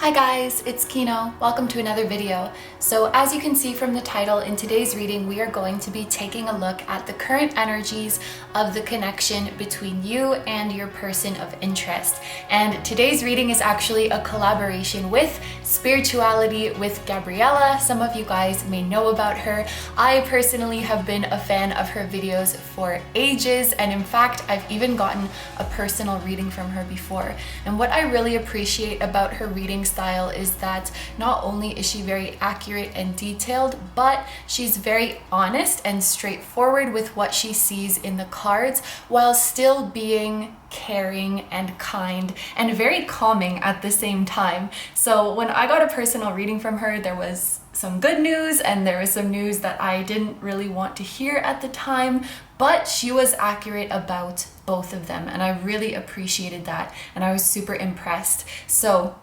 Hi guys, it's KINO. Welcome to another video. So as you can see from the title, in today's reading we are going to be taking a look at the current energies of the connection between you and your person of interest. And today's reading is actually a collaboration with Spirituality with Gabriella. Some of you guys may know about her. I personally have been a fan of her videos for ages, and in fact I've even gotten a personal reading from her before. And what I really appreciate about her reading style is that not only is she very accurate and detailed, but she's very honest and straightforward with what she sees in the cards while still being caring and kind and very calming at the same time. So when I got a personal reading from her, there was some good news and there was some news that I didn't really want to hear at the time, but she was accurate about both of them and I really appreciated that and I was super impressed. So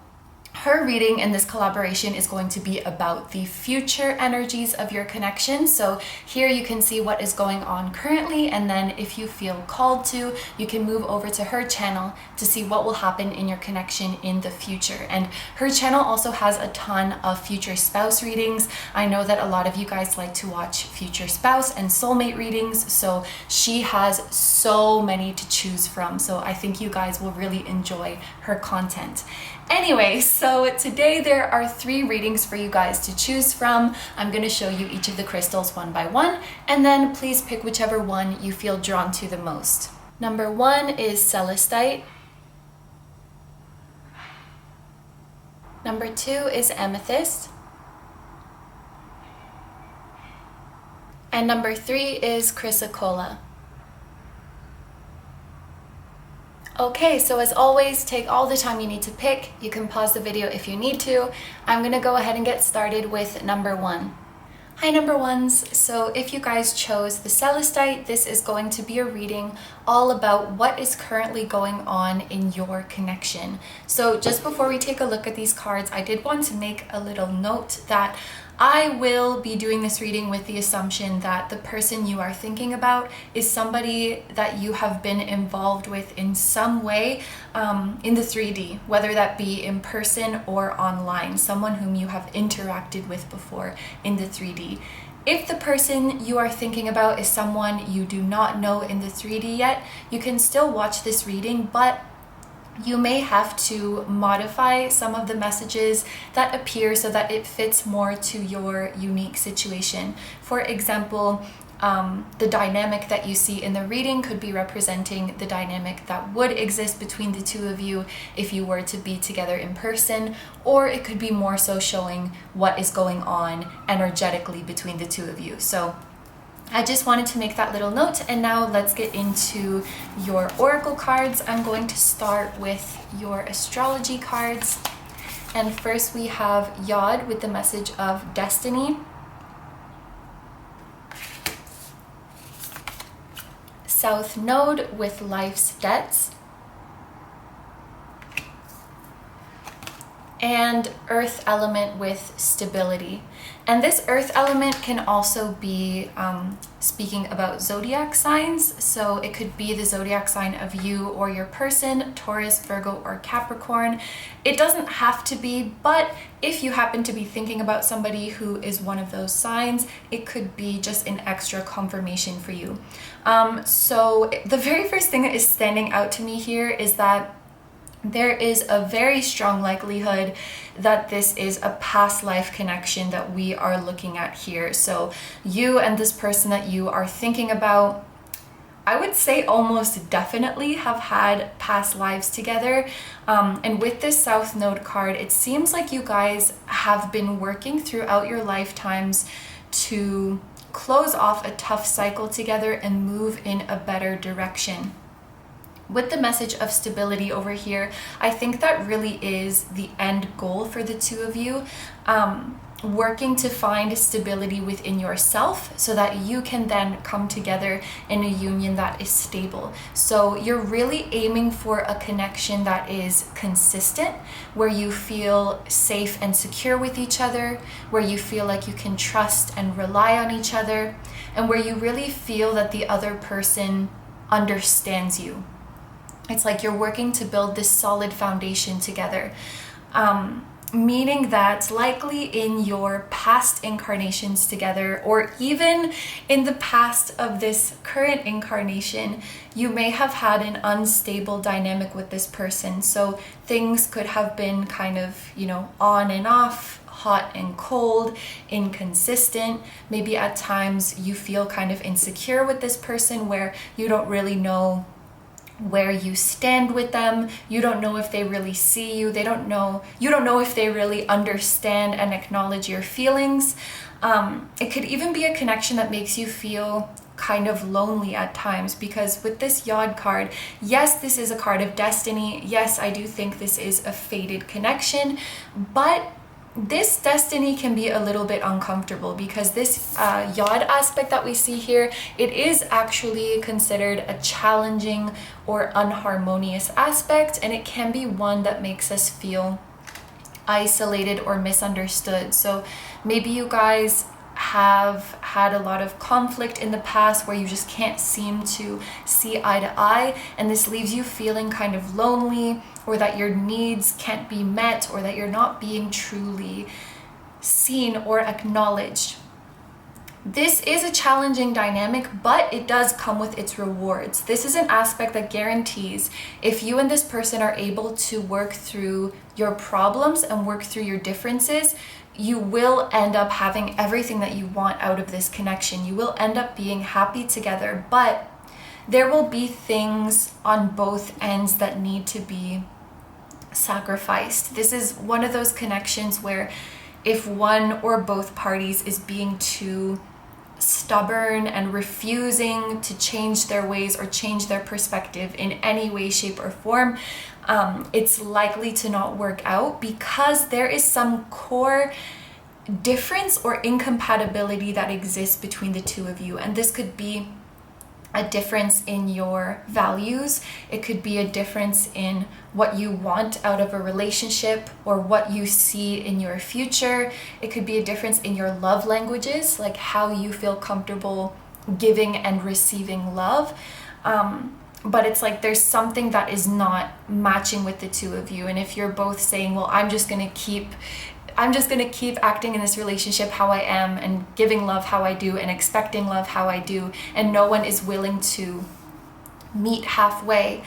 her reading in this collaboration is going to be about the future energies of your connection. So here you can see what is going on currently, and then if you feel called to, you can move over to her channel to see what will happen in your connection in the future. And her channel also has a ton of future spouse readings. I know that a lot of you guys like to watch future spouse and soulmate readings, so she has so many to choose from. So I think you guys will really enjoy her content. Anyway, so today there are 3 readings for you guys to choose from. I'm going to show you each of the crystals one by one, and then please pick whichever one you feel drawn to the most. Number 1 is Celestite. Number 2 is Amethyst. And number 3 is Chrysocolla. Okay, so as always, take all the time you need to pick. You can pause the video if you need to. I'm gonna go ahead and get started with number 1. Hi number ones. So if you guys chose the Celestite, this is going to be a reading all about what is currently going on in your connection. So just before we take a look at these cards, I did want to make a little note that I will be doing this reading with the assumption that the person you are thinking about is somebody that you have been involved with in some way in the 3D, whether that be in person or online, someone whom you have interacted with before in the 3D. If the person you are thinking about is someone you do not know in the 3D yet, you can still watch this reading, but you may have to modify some of the messages that appear so that it fits more to your unique situation. For example, the dynamic that you see in the reading could be representing the dynamic that would exist between the two of you if you were to be together in person, or it could be more so showing what is going on energetically between the two of you. So I just wanted to make that little note, and now let's get into your oracle cards. I'm going to start with your astrology cards. And first we have Yod with the message of destiny. South Node with life's debts. And earth element with stability. And this earth element can also be speaking about zodiac signs. So it could be the zodiac sign of you or your person, Taurus, Virgo, or Capricorn. It doesn't have to be, but if you happen to be thinking about somebody who is one of those signs, it could be just an extra confirmation for you. So the very first thing that is standing out to me here is that there is a very strong likelihood that this is a past life connection that we are looking at here. So you and this person that you are thinking about, I would say almost definitely have had past lives together. And with this South Node card, it seems like you guys have been working throughout your lifetimes to close off a tough cycle together and move in a better direction. With the message of stability over here, I think that really is the end goal for the two of you, working to find stability within yourself so that you can then come together in a union that is stable. So you're really aiming for a connection that is consistent, where you feel safe and secure with each other, where you feel like you can trust and rely on each other, and where you really feel that the other person understands you. It's like you're working to build this solid foundation together. meaning that likely in your past incarnations together, or even in the past of this current incarnation, you may have had an unstable dynamic with this person. So things could have been kind of, you know, on and off, hot and cold, inconsistent. Maybe at times you feel kind of insecure with this person, where you don't really know where you stand with them. You don't know if they really see you. You don't know if they really understand and acknowledge your feelings. It could even be a connection that makes you feel kind of lonely at times, because with this Yod card, yes, this is a card of destiny. Yes, I do think this is a fated connection, but this destiny can be a little bit uncomfortable, because this Yod aspect that we see here, it is actually considered a challenging or unharmonious aspect, and it can be one that makes us feel isolated or misunderstood. So maybe you guys have had a lot of conflict in the past where you just can't seem to see eye to eye, and this leaves you feeling kind of lonely, or that your needs can't be met, or that you're not being truly seen or acknowledged. This is a challenging dynamic, but it does come with its rewards. This is an aspect that guarantees if you and this person are able to work through your problems and work through your differences, you will end up having everything that you want out of this connection. You will end up being happy together, but there will be things on both ends that need to be sacrificed. This is one of those connections where if one or both parties is being too stubborn and refusing to change their ways or change their perspective in any way, shape, or form, it's likely to not work out, because there is some core difference or incompatibility that exists between the two of you. And this could be a difference in your values. It could be a difference in what you want out of a relationship or what you see in your future. It could be a difference in your love languages, like how you feel comfortable giving and receiving love. But it's like there's something that is not matching with the two of you. And if you're both saying, well, I'm just gonna keep acting in this relationship how I am, and giving love how I do, and expecting love how I do, and no one is willing to meet halfway,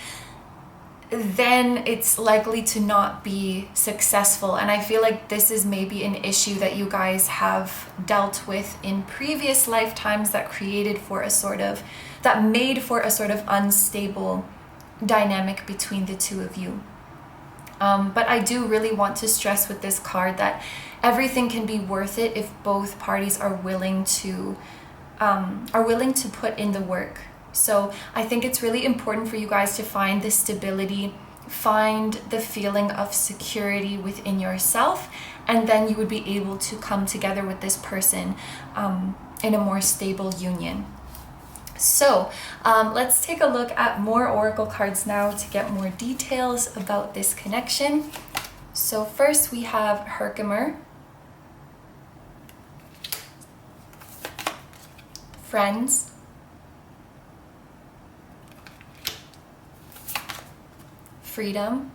then it's likely to not be successful. And I feel like this is maybe an issue that you guys have dealt with in previous lifetimes that made for a sort of unstable dynamic between the two of you. But I do really want to stress with this card that everything can be worth it if both parties are willing to put in the work. So I think it's really important for you guys to find the stability, find the feeling of security within yourself, and then you would be able to come together with this person in a more stable union. So let's take a look at more oracle cards now to get more details about this connection. So first we have Herkimer, Friends, Freedom,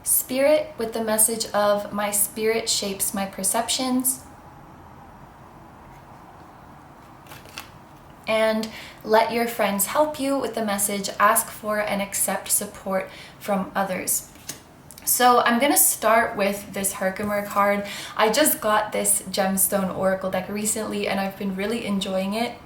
Spirit with the message of my spirit shapes my perceptions, and let your friends help you with the message ask for and accept support from others. So I'm going to start with this Herkimer card. I just got this Gemstone Oracle deck recently and I've been really enjoying it.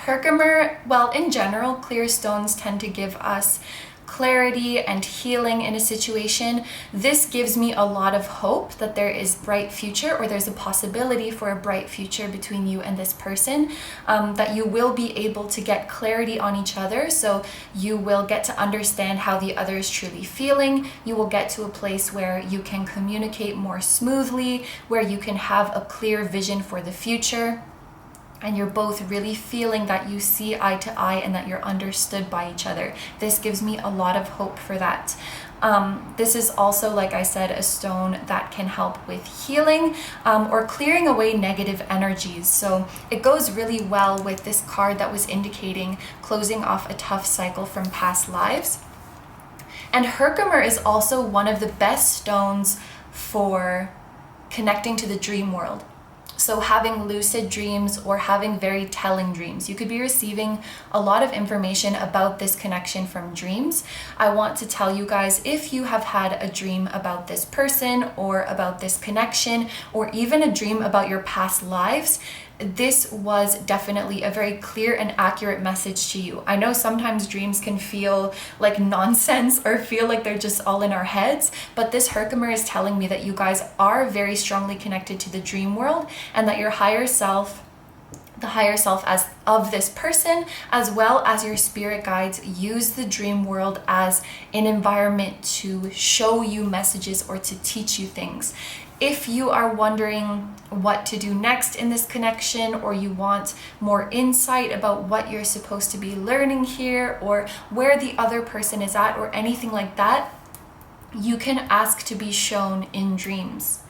Herkimer, well, in general, clear stones tend to give us clarity and healing in a situation. This gives me a lot of hope that there is bright future, or there's a possibility for a bright future between you and this person, that you will be able to get clarity on each other. So you will get to understand how the other is truly feeling. You will get to a place where you can communicate more smoothly, where you can have a clear vision for the future, and you're both really feeling that you see eye to eye and that you're understood by each other. This gives me a lot of hope for that. This is also, like I said, a stone that can help with healing or clearing away negative energies. So it goes really well with this card that was indicating closing off a tough cycle from past lives. And Herkimer is also one of the best stones for connecting to the dream world. So having lucid dreams or having very telling dreams. You could be receiving a lot of information about this connection from dreams. I want to tell you guys, if you have had a dream about this person or about this connection, or even a dream about your past lives, this was definitely a very clear and accurate message to you. I know sometimes dreams can feel like nonsense or feel like they're just all in our heads, but this Herkimer is telling me that you guys are very strongly connected to the dream world, and that your higher self, the higher self as of this person, as well as your spirit guides, use the dream world as an environment to show you messages or to teach you things. If you are wondering what to do next in this connection, or you want more insight about what you're supposed to be learning here, or where the other person is at, or anything like that, you can ask to be shown in dreams.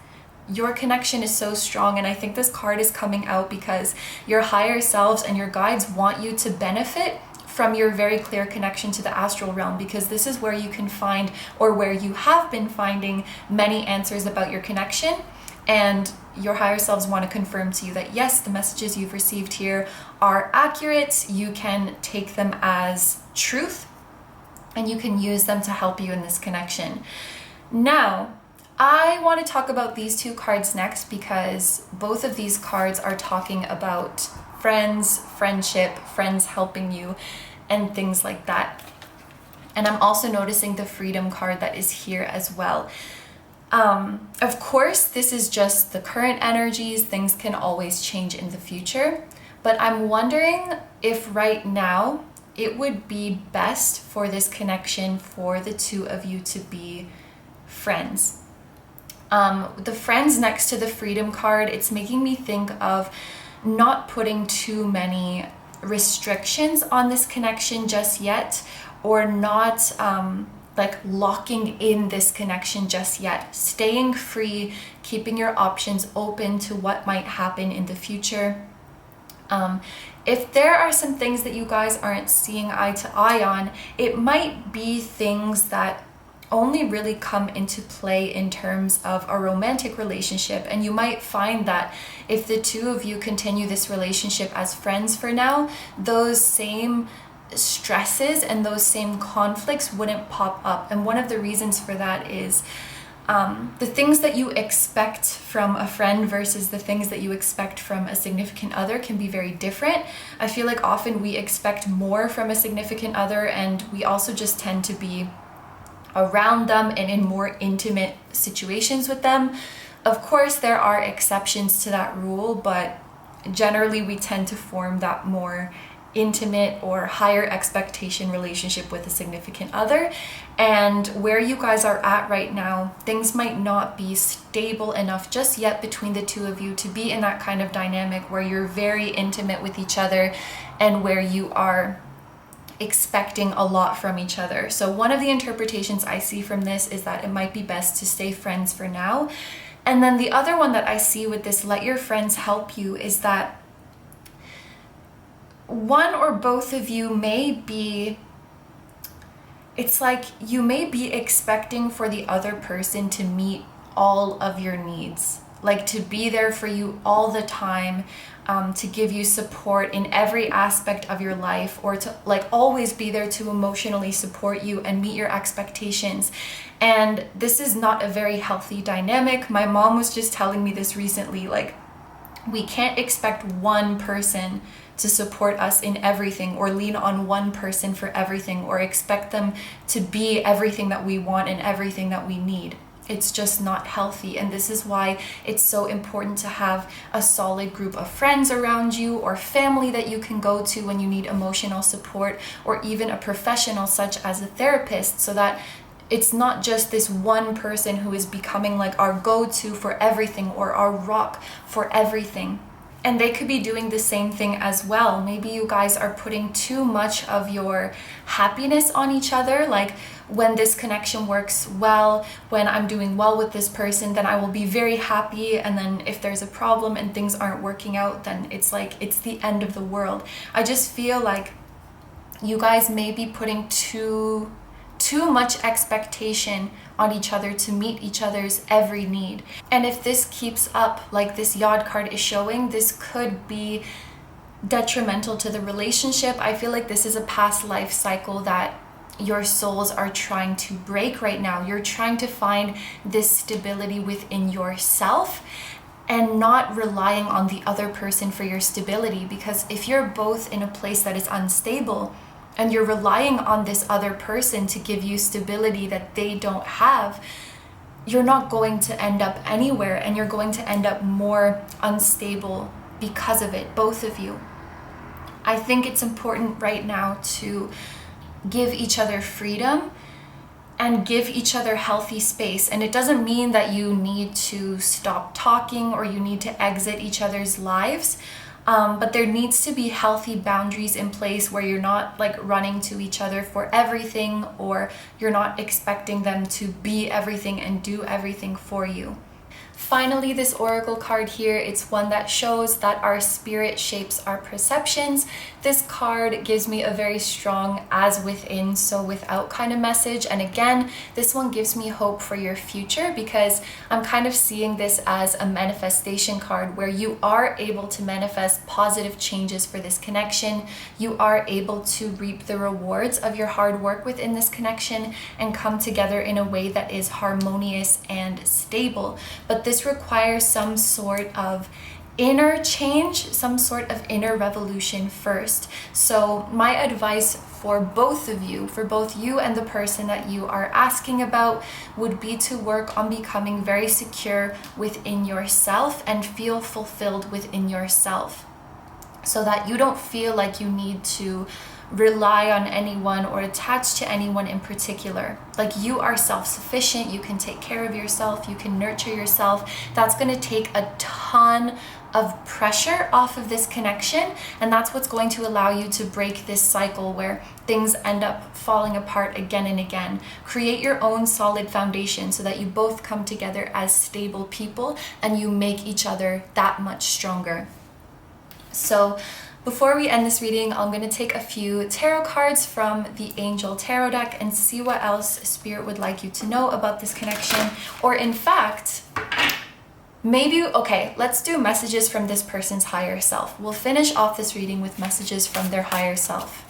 Your connection is so strong, and I think this card is coming out because your higher selves and your guides want you to benefit from your very clear connection to the astral realm, because this is where you can find, or where you have been finding, many answers about your connection. And your higher selves want to confirm to you that yes, the messages you've received here are accurate. You can take them as truth, and you can use them to help you in this connection. Now, I want to talk about these two cards next, because both of these cards are talking about friends, friendship, friends helping you, and things like that. And I'm also noticing the freedom card that is here as well. Of course, this is just the current energies. Things can always change in the future, but I'm wondering if right now it would be best for this connection for the two of you to be friends. The friends next to the freedom card, it's making me think of not putting too many restrictions on this connection just yet, or not like locking in this connection just yet. Staying free, keeping your options open to what might happen in the future. If there are some things that you guys aren't seeing eye to eye on, it might be things that only really come into play in terms of a romantic relationship. And you might find that if the two of you continue this relationship as friends for now, those same stresses and those same conflicts wouldn't pop up. And one of the reasons for that is the things that you expect from a friend versus the things that you expect from a significant other can be very different. I feel like often we expect more from a significant other, and we also just tend to be around them and in more intimate situations with them. Of course, there are exceptions to that rule, but generally we tend to form that more intimate or higher expectation relationship with a significant other. And where you guys are at right now, things might not be stable enough just yet between the two of you to be in that kind of dynamic where you're very intimate with each other and where you are expecting a lot from each other. So one of the interpretations I see from this is that it might be best to stay friends for now. And then the other one that I see with this let your friends help you is that one or both of you may be, it's like you may be expecting for the other person to meet all of your needs, like to be there for you all the time, to give you support in every aspect of your life, or to like always be there to emotionally support you and meet your expectations. And this is not a very healthy dynamic. My mom was just telling me this recently, like we can't expect one person to support us in everything, or lean on one person for everything, or expect them to be everything that we want and everything that we need. It's just not healthy. And this is why it's so important to have a solid group of friends around you, or family that you can go to when you need emotional support, or even a professional such as a therapist, so that it's not just this one person who is becoming like our go-to for everything or our rock for everything. And they could be doing the same thing as well. Maybe you guys are putting too much of your happiness on each other. Like when this connection works well, when I'm doing well with this person, then I will be very happy. And then if there's a problem and things aren't working out, then it's like it's the end of the world. I just feel like you guys may be putting too too much expectation on each other to meet each other's every need. And if this keeps up, like this Yod card is showing, this could be detrimental to the relationship. I feel like this is a past life cycle that your souls are trying to break right now. You're trying to find this stability within yourself and not relying on the other person for your stability, because if you're both in a place that is unstable and you're relying on this other person to give you stability that they don't have, you're not going to end up anywhere, and you're going to end up more unstable because of it, both of you. I think it's important right now to give each other freedom and give each other healthy space. And it doesn't mean that you need to stop talking or you need to exit each other's lives. But there needs to be healthy boundaries in place where you're not like running to each other for everything, or you're not expecting them to be everything and do everything for you. Finally, this oracle card here, it's one that shows that our spirit shapes our perceptions. This card gives me a very strong as within, so without kind of message. And again, this one gives me hope for your future, because I'm kind of seeing this as a manifestation card where you are able to manifest positive changes for this connection. You are able to reap the rewards of your hard work within this connection and come together in a way that is harmonious and stable. But this requires some sort of inner change, some sort of inner revolution first. So my advice for both of you, for both you and the person that you are asking about, would be to work on becoming very secure within yourself and feel fulfilled within yourself, so that you don't feel like you need to rely on anyone or attach to anyone in particular. Like, you are self-sufficient, you can take care of yourself, you can nurture yourself. That's going to take a ton of pressure off of this connection, and that's what's going to allow you to break this cycle where things end up falling apart again and again. Create your own solid foundation so that you both come together as stable people and you make each other that much stronger. So before we end this reading, I'm going to take a few tarot cards from the Angel Tarot deck and see what else Spirit would like you to know about this connection. Or in fact, maybe, okay, let's do messages from this person's higher self. We'll finish off this reading with messages from their higher self.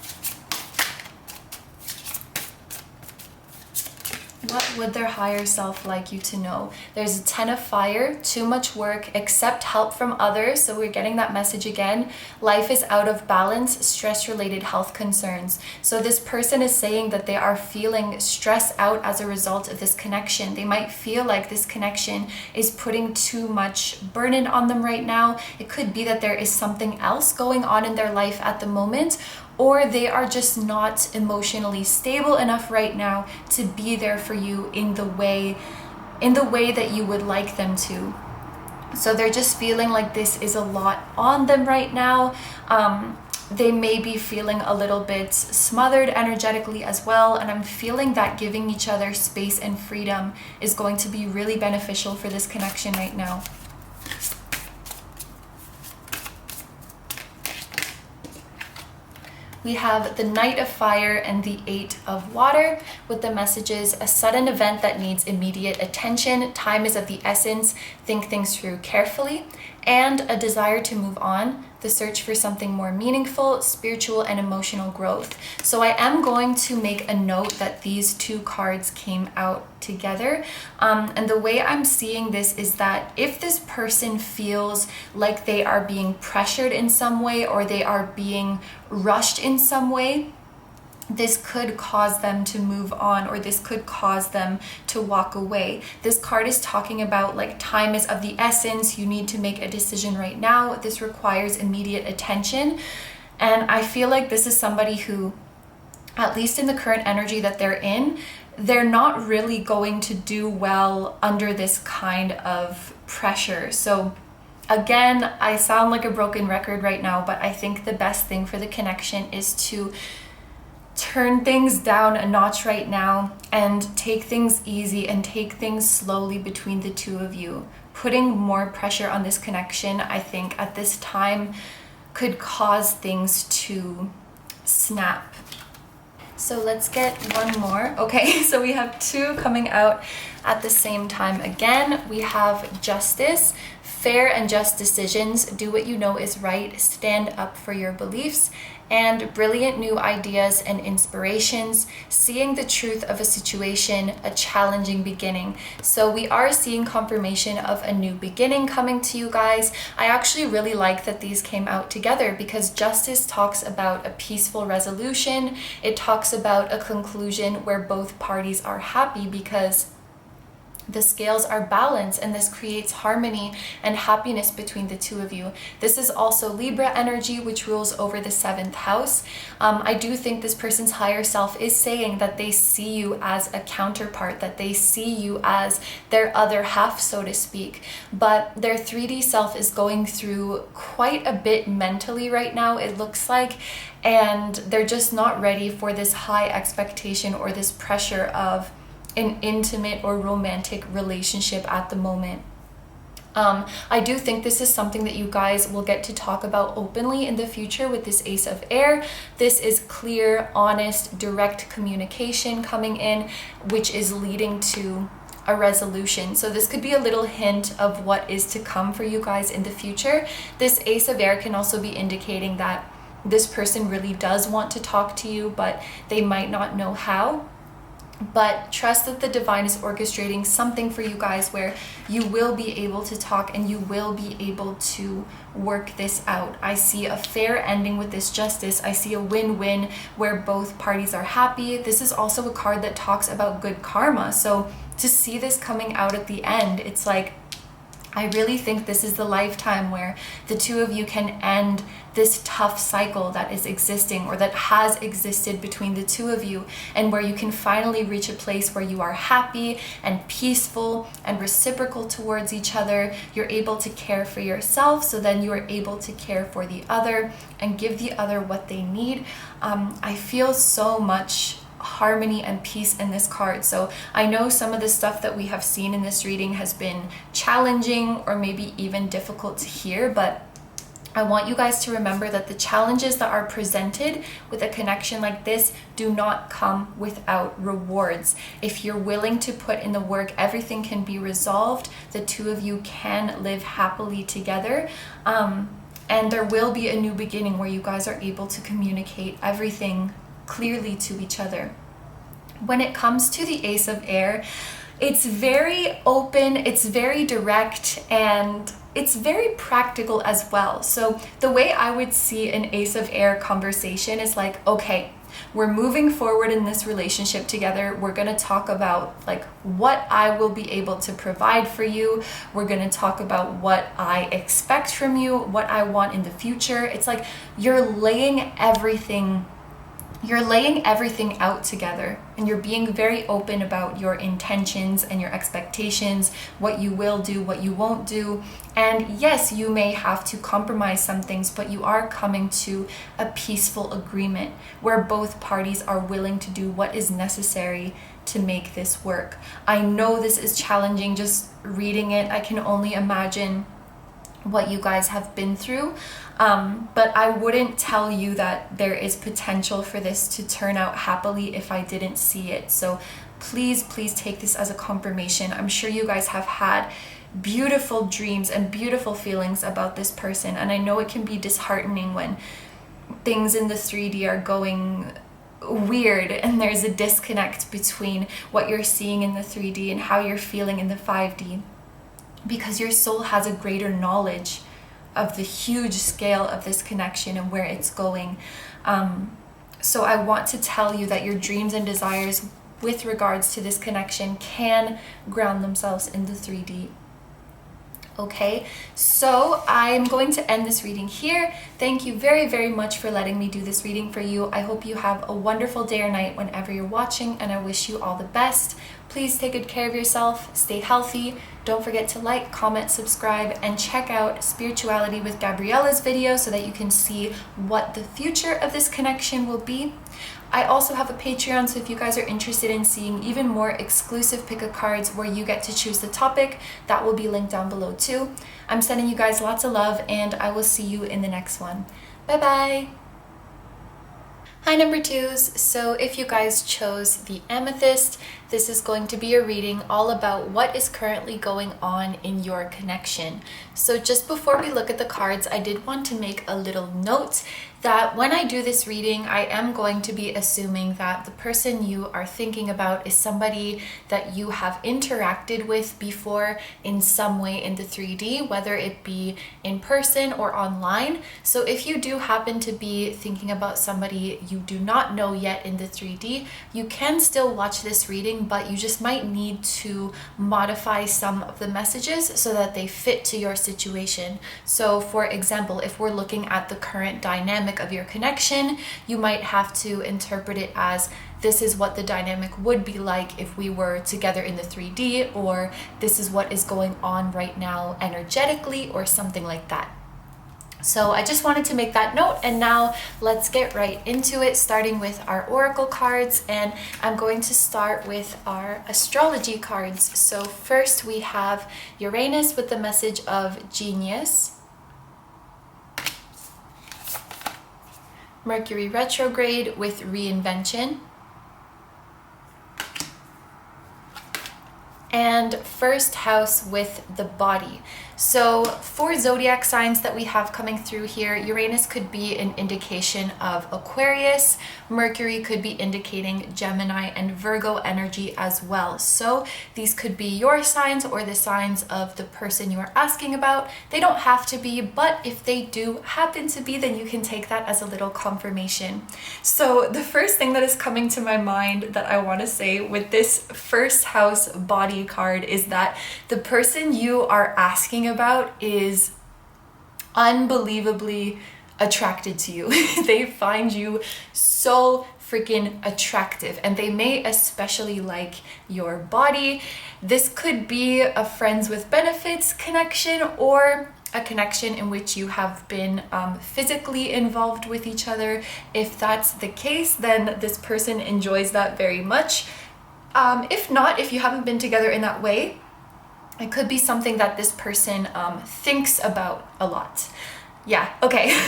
What would their higher self like you to know? There's a 10 of fire, too much work, accept help from others. So we're getting that message again. Life is out of balance, stress-related health concerns. So this person is saying that they are feeling stressed out as a result of this connection. They might feel like this connection is putting too much burden on them right now. It could be that there is something else going on in their life at the moment, or they are just not emotionally stable enough right now to be there for you in the way that you would like them to. So they're just feeling like this is a lot on them right now. They may be feeling a little bit smothered energetically as well, and I'm feeling that giving each other space and freedom is going to be really beneficial for this connection right now. We have the Knight of Fire and the 8 of Water with the messages: a sudden event that needs immediate attention, time is of the essence, think things through carefully, and a desire to move on, the search for something more meaningful, spiritual and emotional growth. So I am going to make a note that these two cards came out together. And the way I'm seeing this is that if this person feels like they are being pressured in some way, or they are being rushed in some way, this could cause them to move on, or this could cause them to walk away. This card is talking about like time is of the essence. You need to make a decision right now. This requires immediate attention. And I feel like this is somebody who, at least in the current energy that they're in, they're not really going to do well under this kind of pressure. So again, I sound like a broken record right now, but I think the best thing for the connection is to turn things down a notch right now and take things easy and take things slowly between the two of you. Putting more pressure on this connection, I think at this time, could cause things to snap. So let's get one more. Okay, so we have two coming out at the same time again. We have Justice, fair and just decisions, do what you know is right, stand up for your beliefs, and brilliant new ideas and inspirations, seeing the truth of a situation, a challenging beginning. So we are seeing confirmation of a new beginning coming to you guys. I actually really like that these came out together because Justice talks about a peaceful resolution. It talks about a conclusion where both parties are happy because the scales are balanced, and this creates harmony and happiness between the two of you. This is also Libra energy, which rules over the 7th house. I do think this person's higher self is saying that they see you as a counterpart, that they see you as their other half, so to speak. But their 3D self is going through quite a bit mentally right now, it looks like, and they're just not ready for this high expectation or this pressure of an intimate or romantic relationship at the moment. I do think this is something that you guys will get to talk about openly in the future with this Ace of Air. This is clear, honest, direct communication coming in, which is leading to a resolution. So this could be a little hint of what is to come for you guys in the future. This Ace of Air can also be indicating that this person really does want to talk to you, but they might not know how. But trust that the divine is orchestrating something for you guys where you will be able to talk and you will be able to work this out. I see a fair ending with this Justice. I see a win-win where both parties are happy. This is also a card that talks about good karma. So to see this coming out at the end, it's like, I really think this is the lifetime where the two of you can end this tough cycle that is existing or that has existed between the two of you, and where you can finally reach a place where you are happy and peaceful and reciprocal towards each other. You're able to care for yourself, so then you are able to care for the other and give the other what they need. I feel so much harmony and peace in this card. So I know some of the stuff that we have seen in this reading has been challenging or maybe even difficult to hear, but I want you guys to remember that the challenges that are presented with a connection like this do not come without rewards. If you're willing to put in the work, everything can be resolved. The two of you can live happily together. And there will be a new beginning where you guys are able to communicate everything clearly to each other. When it comes to the Ace of Air, it's very open, it's very direct, and it's very practical as well. So the way I would see an Ace of Air conversation is like, okay, we're moving forward in this relationship together. We're going to talk about like what I will be able to provide for you. We're going to talk about what I expect from you, what I want in the future. It's like you're laying everything out together, and you're being very open about your intentions and your expectations, what you will do, what you won't do. And yes, you may have to compromise some things, but you are coming to a peaceful agreement where both parties are willing to do what is necessary to make this work. I know this is challenging just reading it. I can only imagine what you guys have been through, but I wouldn't tell you that there is potential for this to turn out happily if I didn't see it. So please take this as a confirmation. I'm sure you guys have had beautiful dreams and beautiful feelings about this person, and I know it can be disheartening when things in the 3D are going weird and there's a disconnect between what you're seeing in the 3D and how you're feeling in the 5D. Because your soul has a greater knowledge of the huge scale of this connection and where it's going. So I want to tell you that your dreams and desires with regards to this connection can ground themselves in the 3D. Okay, so I'm going to end this reading here. Thank you very much for letting me do this reading for you. I hope you have a wonderful day or night whenever you're watching, and I wish you all the best. Please take good care of yourself, stay healthy. Don't forget to like, comment, subscribe, and check out Spirituality with Gabriella's video so that you can see what the future of this connection will be. I also have a Patreon, so if you guys are interested in seeing even more exclusive pick-a cards where you get to choose the topic, that will be linked down below too. I'm sending you guys lots of love, and I will see you in the next one. Bye bye! Hi number twos, so if you guys chose the Amethyst, this is going to be a reading all about what is currently going on in your connection. So just before we look at the cards, I did want to make a little note that when I do this reading, I am going to be assuming that the person you are thinking about is somebody that you have interacted with before in some way in the 3D, whether it be in person or online. So if you do happen to be thinking about somebody you do not know yet in the 3D, you can still watch this reading, but you just might need to modify some of the messages so that they fit to your situation. So for example, if we're looking at the current dynamic of your connection, you might have to interpret it as this is what the dynamic would be like if we were together in the 3D, or this is what is going on right now energetically, or something like that. So I just wanted to make that note, and now let's get right into it, starting with our oracle cards. And I'm going to start with our astrology cards. So first we have Uranus with the message of genius, Mercury retrograde with reinvention, and first house with the body. So for zodiac signs that we have coming through here, Uranus could be an indication of Aquarius, Mercury could be indicating Gemini and Virgo energy as well. So these could be your signs or the signs of the person you are asking about. They don't have to be, but if they do happen to be, then you can take that as a little confirmation. So the first thing that is coming to my mind that I want to say with this first house body card is that the person you are asking about is unbelievably attracted to you. They find you so freaking attractive, and they may especially like your body. This could be a friends with benefits connection, or a connection in which you have been physically involved with each other. If that's the case, then this person enjoys that very much. If not, if you haven't been together in that way, it could be something that this person thinks about a lot. Yeah, okay.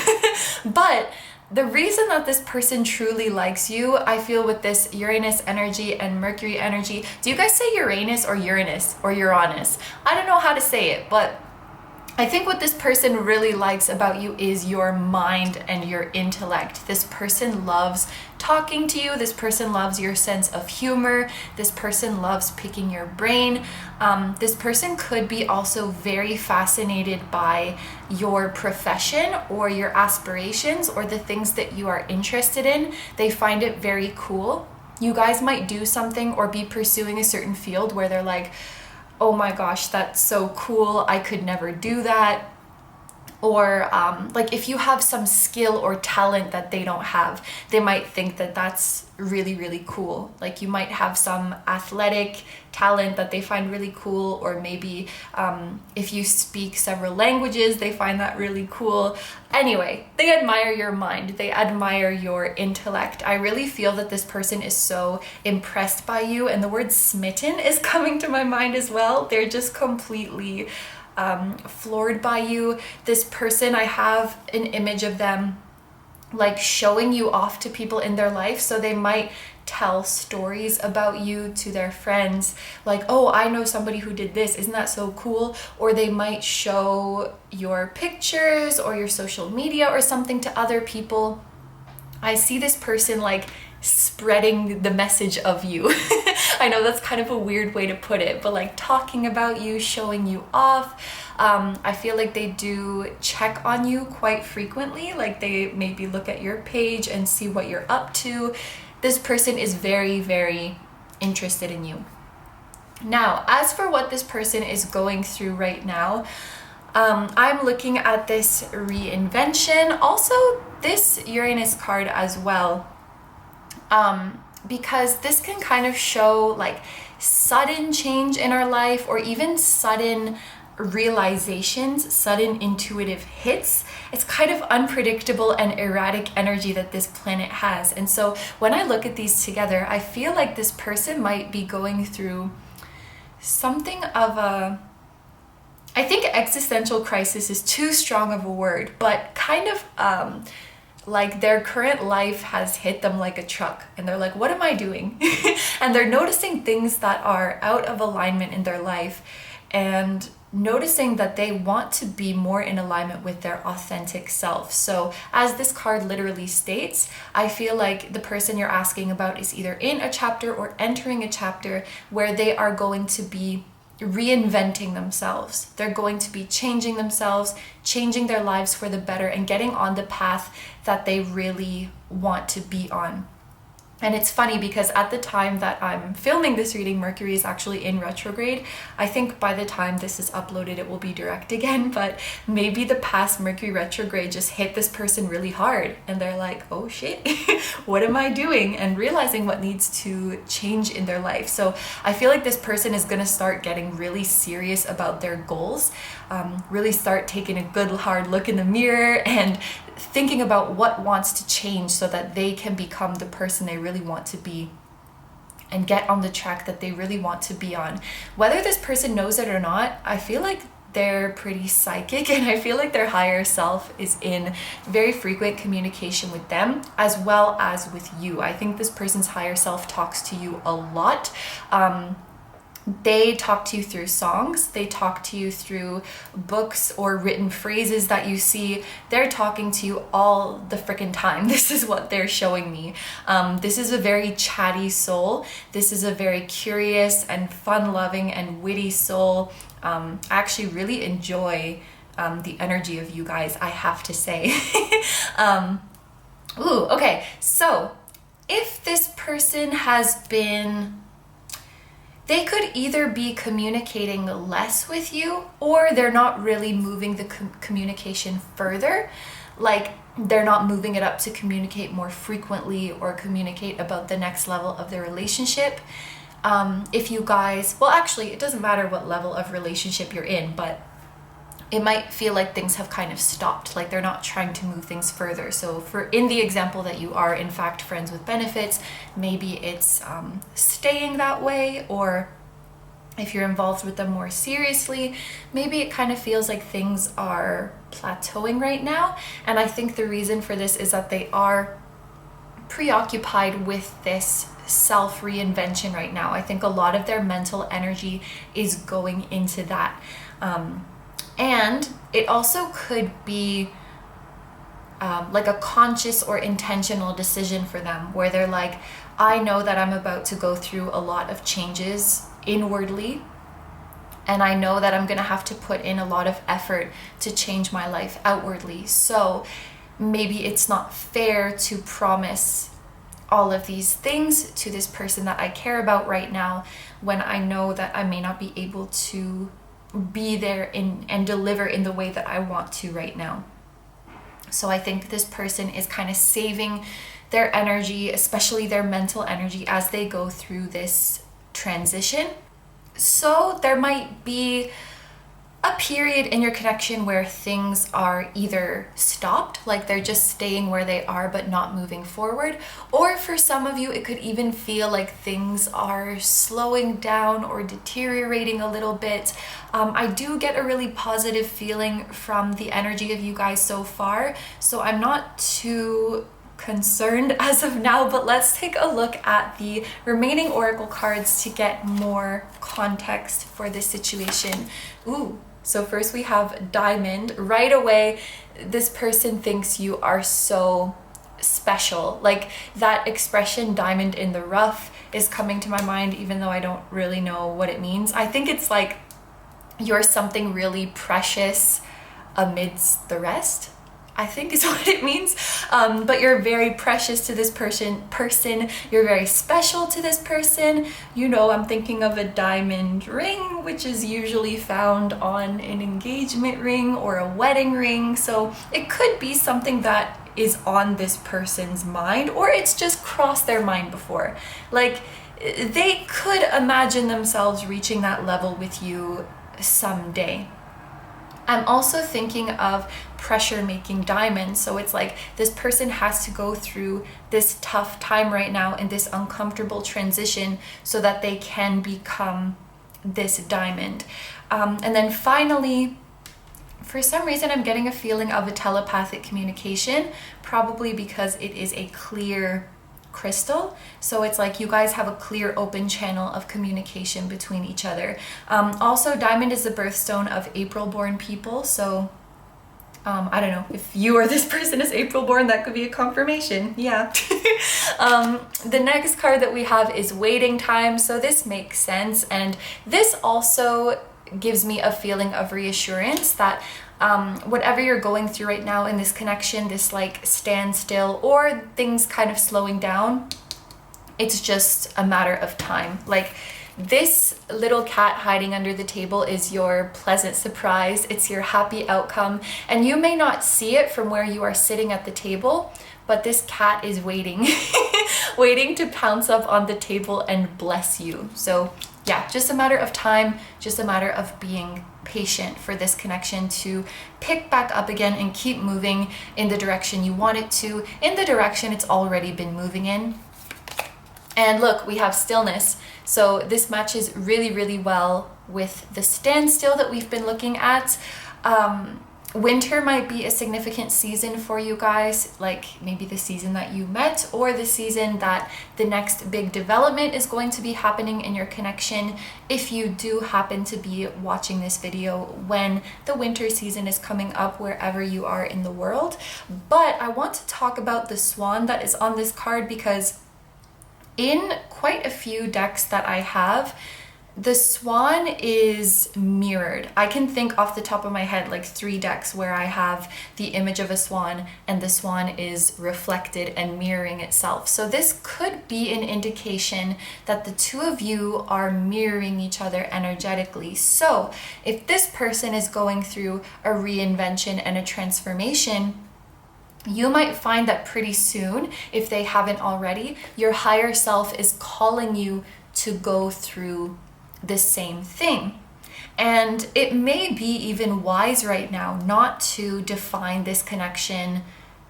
But the reason that this person truly likes you, I feel with this Uranus energy and Mercury energy, do you guys say Uranus or Uranus or Uranus? I don't know how to say it, but I think what this person really likes about you is your mind and your intellect. This person loves talking to you. This person loves your sense of humor. This person loves picking your brain. This person could be also very fascinated by your profession or your aspirations or the things that you are interested in. They find it very cool. You guys might do something or be pursuing a certain field where they're like, oh my gosh, that's so cool, I could never do that. Or like if you have some skill or talent that they don't have, they might think that that's really, really cool. Like you might have some athletic talent that they find really cool, or maybe if you speak several languages, they find that really cool. Anyway, they admire your mind, they admire your intellect. I really feel that this person is so impressed by you, and the word smitten is coming to my mind as well. They're just completely floored by you. This person, I have an image of them like showing you off to people in their life. So they might tell stories about you to their friends, like, oh, I know somebody who did this, isn't that so cool? Or they might show your pictures or your social media or something to other people. I see this person like spreading the message of you. I know that's kind of a weird way to put it, but like talking about you, showing you off. I feel like they do check on you quite frequently, like they maybe look at your page and see what you're up to. This person is very, very interested in you. Now, as for what this person is going through right now, I'm looking at this reinvention, also this Uranus card as well, because this can kind of show like sudden change in our life, or even sudden realizations, sudden intuitive hits. It's kind of unpredictable and erratic energy that this planet has. And so when I look at these together, I feel like this person might be going through something of a, I think existential crisis is too strong of a word, but kind of like their current life has hit them like a truck and they're like, what am I doing? And they're noticing things that are out of alignment in their life and noticing that they want to be more in alignment with their authentic self. So as this card literally states, I feel like the person you're asking about is either in a chapter or entering a chapter where they are going to be reinventing themselves. They're going to be changing themselves, changing their lives for the better, and getting on the path that they really want to be on. And it's funny because at the time that I'm filming this reading, Mercury is actually in retrograde. I think by the time this is uploaded, it will be direct again, but maybe the past Mercury retrograde just hit this person really hard and they're like, oh shit, what am I doing? And realizing what needs to change in their life. So I feel like this person is gonna start getting really serious about their goals, really start taking a good hard look in the mirror and thinking about what wants to change so that they can become the person they really want to be and get on the track that they really want to be on. Whether this person knows it or not, I feel like they're pretty psychic, and I feel like their higher self is in very frequent communication with them as well as with you. I think this person's higher self talks to you a lot. They talk to you through songs, they talk to you through books or written phrases that you see. They're talking to you all the freaking time. This is what they're showing me. This is a very chatty soul. This is a very curious and fun-loving and witty soul. I actually really enjoy the energy of you guys, I have to say. Okay, so if this person has been... They could either be communicating less with you, or they're not really moving the communication further. Like they're not moving it up to communicate more frequently or communicate about the next level of their relationship. If you guys, well, actually, it doesn't matter what level of relationship you're in, but it might feel like things have kind of stopped, like they're not trying to move things further. So for in the example that you are in fact friends with benefits, maybe it's staying that way, or if you're involved with them more seriously, maybe it kind of feels like things are plateauing right now. And I think the reason for this is that they are preoccupied with this self-reinvention right now. I think a lot of their mental energy is going into that. And it also could be like a conscious or intentional decision for them where they're like, I know that I'm about to go through a lot of changes inwardly, and I know that I'm gonna have to put in a lot of effort to change my life outwardly. So maybe it's not fair to promise all of these things to this person that I care about right now when I know that I may not be able to be there and deliver in the way that I want to right now. So I think this person is kind of saving their energy, especially their mental energy, as they go through this transition. So there might be a period in your connection where things are either stopped, like they're just staying where they are but not moving forward, or for some of you it could even feel like things are slowing down or deteriorating a little bit. I do get a really positive feeling from the energy of you guys so far, so I'm not too concerned as of now, but let's take a look at the remaining oracle cards to get more context for this situation. So first we have Diamond. Right away, this person thinks you are so special. Like that expression, diamond in the rough, is coming to my mind, even though I don't really know what it means. I think it's like you're something really precious amidst the rest, I think is what it means. But you're very precious to this person. You're very special to this person. You know, I'm thinking of a diamond ring, which is usually found on an engagement ring or a wedding ring. So it could be something that is on this person's mind, or it's just crossed their mind before. Like they could imagine themselves reaching that level with you someday. I'm also thinking of pressure making diamonds. So it's like this person has to go through this tough time right now in this uncomfortable transition so that they can become this diamond. And then finally, For some reason, I'm getting a feeling of a telepathic communication, probably because it is a clear crystal. So it's like you guys have a clear open channel of communication between each other. Also, diamond is the birthstone of April born people. So I don't know if you or this person is April born, that could be a confirmation. Yeah. The next card that we have is waiting time. So this makes sense. And this also gives me a feeling of reassurance that whatever you're going through right now in this connection, this like standstill or things kind of slowing down, it's just a matter of time. Like this little cat hiding under the table is your pleasant surprise. It's your happy outcome. And you may not see it from where you are sitting at the table, but this cat is waiting, waiting to pounce up on the table and bless you. So yeah, just a matter of time, just a matter of being patient for this connection to pick back up again and keep moving in the direction you want it to, in the direction it's already been moving in. And look, we have stillness. So this matches really, really well with the standstill that we've been looking at. Winter might be a significant season for you guys, like maybe the season that you met or the season that the next big development is going to be happening in your connection. If you do happen to be watching this video when the winter season is coming up wherever you are in the world. But I want to talk about the swan that is on this card because in quite a few decks that I have, the swan is mirrored. I can think off the top of my head like 3 decks where I have the image of a swan and the swan is reflected and mirroring itself. So this could be an indication that the two of you are mirroring each other energetically. So if this person is going through a reinvention and a transformation, you might find that pretty soon, if they haven't already, your higher self is calling you to go through the same thing. And it may be even wise right now not to define this connection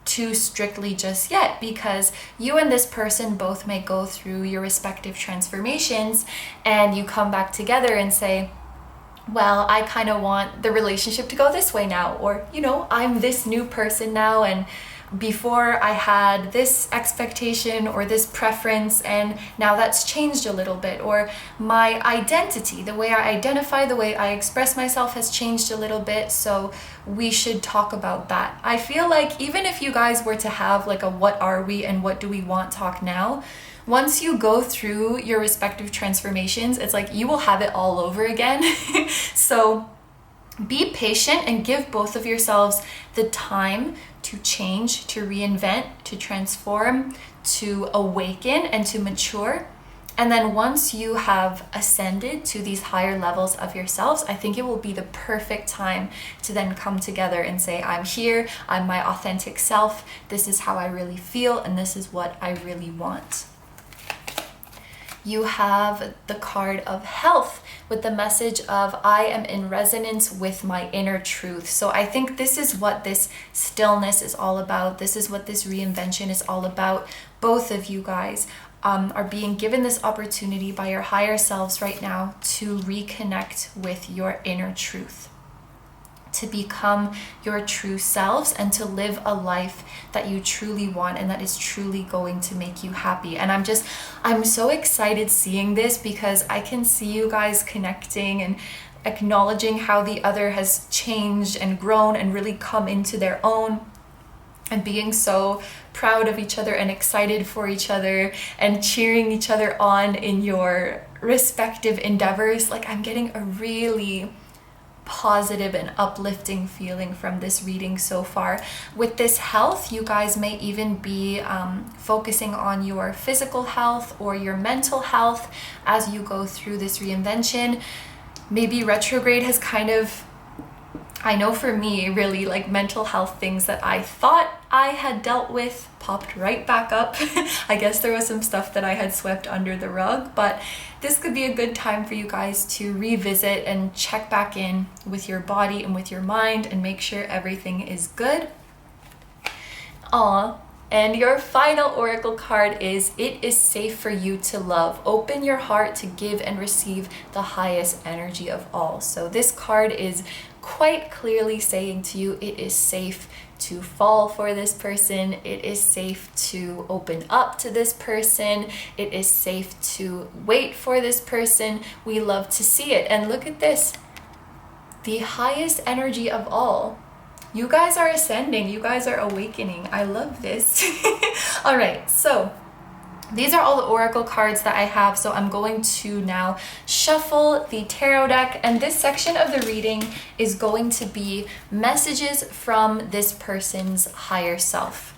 too strictly just yet, because you and this person both may go through your respective transformations and you come back together and say, well, I kind of want the relationship to go this way now, or, you know, I'm this new person now, and before I had this expectation or this preference, and now that's changed a little bit, or my identity, the way I identify, the way I express myself has changed a little bit, so we should talk about that. I feel like even if you guys were to have like a what are we and what do we want talk now, once you go through your respective transformations, it's like you will have it all over again. So be patient and give both of yourselves the time to change, to reinvent, to transform, to awaken, and to mature. And then once you have ascended to these higher levels of yourselves, I think it will be the perfect time to then come together and say, I'm here, I'm my authentic self, this is how I really feel, and this is what I really want. You have the card of health with the message of I am in resonance with my inner truth. So I think this is what this stillness is all about. This is what this reinvention is all about. Both of you guys are being given this opportunity by your higher selves right now to reconnect with your inner truth, to become your true selves and to live a life that you truly want and that is truly going to make you happy. And I'm so excited seeing this because I can see you guys connecting and acknowledging how the other has changed and grown and really come into their own, and being so proud of each other and excited for each other and cheering each other on in your respective endeavors. Like, I'm getting a really positive and uplifting feeling from this reading so far. With this health, you guys may even be focusing on your physical health or your mental health as you go through this reinvention. Maybe retrograde has kind of, I know for me, really, like, mental health things that I thought I had dealt with popped right back up. I guess there was some stuff that I had swept under the rug, but this could be a good time for you guys to revisit and check back in with your body and with your mind and make sure everything is good. And your final oracle card is, it is safe for you to love. Open your heart to give and receive the highest energy of all. So this card is quite clearly saying to you, it is safe to fall for this person. It is safe to open up to this person. It is safe to wait for this person. We love to see it. And look at this, the highest energy of all. You guys are ascending. You guys are awakening. I love this. All right, so these are all the oracle cards that I have. So I'm going to now shuffle the tarot deck, and this section of the reading is going to be messages from this person's higher self.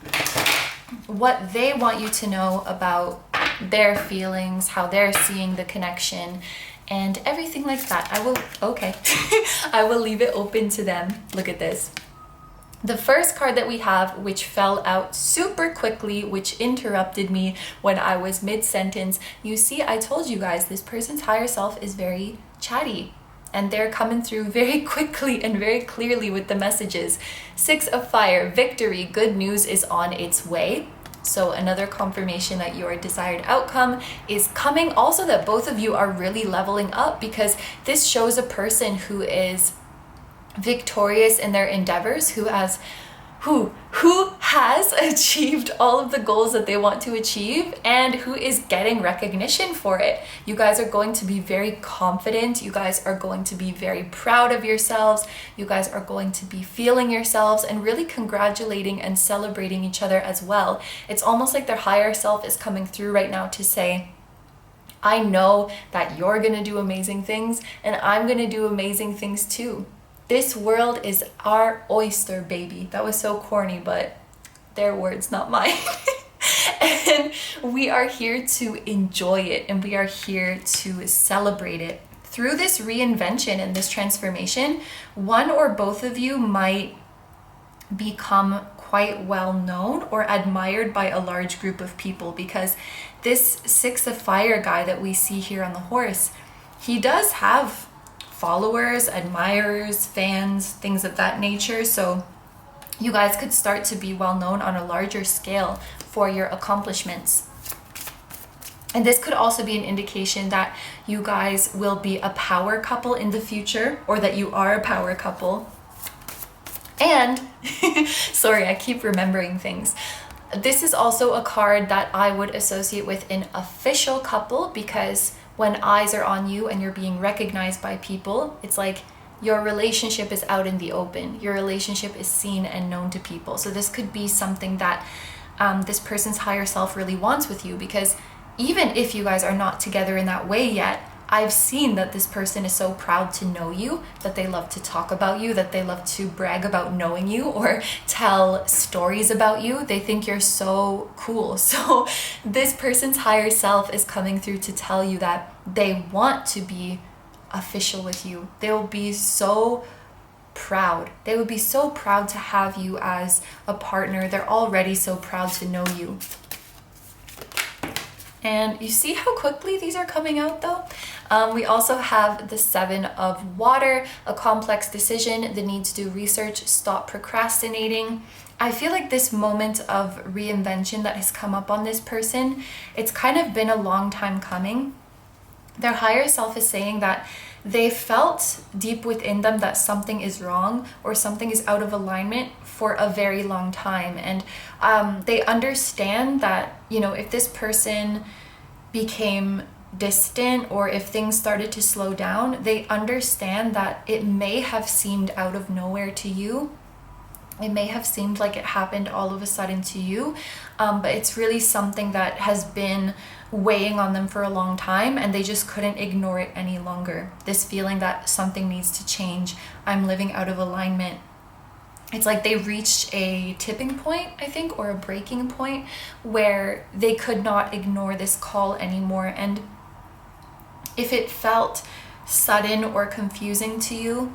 What they want you to know about their feelings, how they're seeing the connection, and everything like that. I will leave it open to them. Look at this. The first card that we have, which fell out super quickly, which interrupted me when I was mid-sentence. You see, I told you guys, this person's higher self is very chatty, and they're coming through very quickly and very clearly with the messages. 6 of Fire, victory, good news is on its way. So another confirmation that your desired outcome is coming. Also that both of you are really leveling up, because this shows a person who is victorious in their endeavors, who has achieved all of the goals that they want to achieve, and who is getting recognition for it. You guys are going to be very confident. You guys are going to be very proud of yourselves. You guys are going to be feeling yourselves and really congratulating and celebrating each other as well. It's almost like their higher self is coming through right now to say, I know that you're gonna do amazing things, and I'm gonna do amazing things too. This world is our oyster, baby. That was so corny, but their words, not mine. And we are here to enjoy it, and we are here to celebrate it. Through this reinvention and this transformation, one or both of you might become quite well known or admired by a large group of people, because this 6 of Fire guy that we see here on the horse, he does have followers, admirers, fans, things of that nature. So you guys could start to be well known on a larger scale for your accomplishments. And this could also be an indication that you guys will be a power couple in the future, or that you are a power couple. And sorry, I keep remembering things. This is also a card that I would associate with an official couple, because when eyes are on you and you're being recognized by people, it's like your relationship is out in the open. Your relationship is seen and known to people. So this could be something that this person's higher self really wants with you, because even if you guys are not together in that way yet, I've seen that this person is so proud to know you, that they love to talk about you, that they love to brag about knowing you or tell stories about you. They think you're so cool. So this person's higher self is coming through to tell you that they want to be official with you. They will be so proud. They would be so proud to have you as a partner. They're already so proud to know you. And you see how quickly these are coming out though? We also have the 7 of Water, a complex decision, the need to do research, stop procrastinating. I feel like this moment of reinvention that has come up on this person, it's kind of been a long time coming. Their higher self is saying that they felt deep within them that something is wrong or something is out of alignment for a very long time. And they understand that, you know, if this person became distant or if things started to slow down, they understand that it may have seemed out of nowhere to you. It may have seemed like it happened all of a sudden to you, but it's really something that has been weighing on them for a long time, and they just couldn't ignore it any longer. This feeling that something needs to change, I'm living out of alignment. It's like they reached a tipping point, I think, or a breaking point where they could not ignore this call anymore. And if it felt sudden or confusing to you,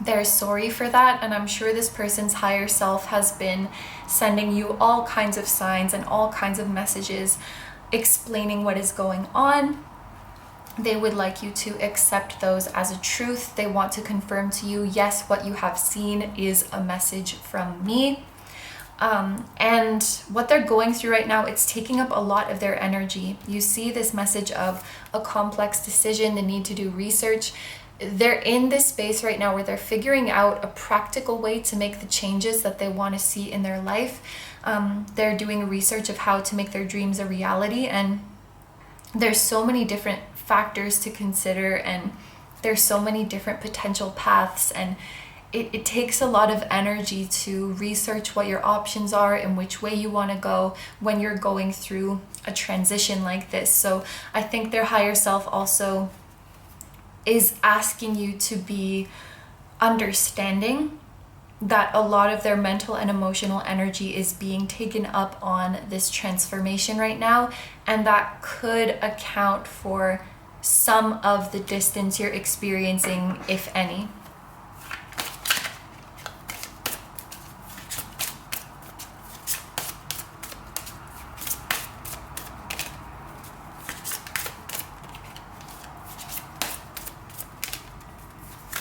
they're sorry for that, and I'm sure this person's higher self has been sending you all kinds of signs and all kinds of messages explaining what is going on. They would like you to accept those as a truth. They want to confirm to you, yes, what you have seen is a message from me. And what they're going through right now, it's taking up a lot of their energy. You see this message of a complex decision, the need to do research. They're in this space right now where they're figuring out a practical way to make the changes that they want to see in their life. They're doing research of how to make their dreams a reality, and there's so many different factors to consider, and there's so many different potential paths, and it takes a lot of energy to research what your options are and which way you want to go when you're going through a transition like this. So I think their higher self also is asking you to be understanding that a lot of their mental and emotional energy is being taken up on this transformation right now, and that could account for some of the distance you're experiencing, if any.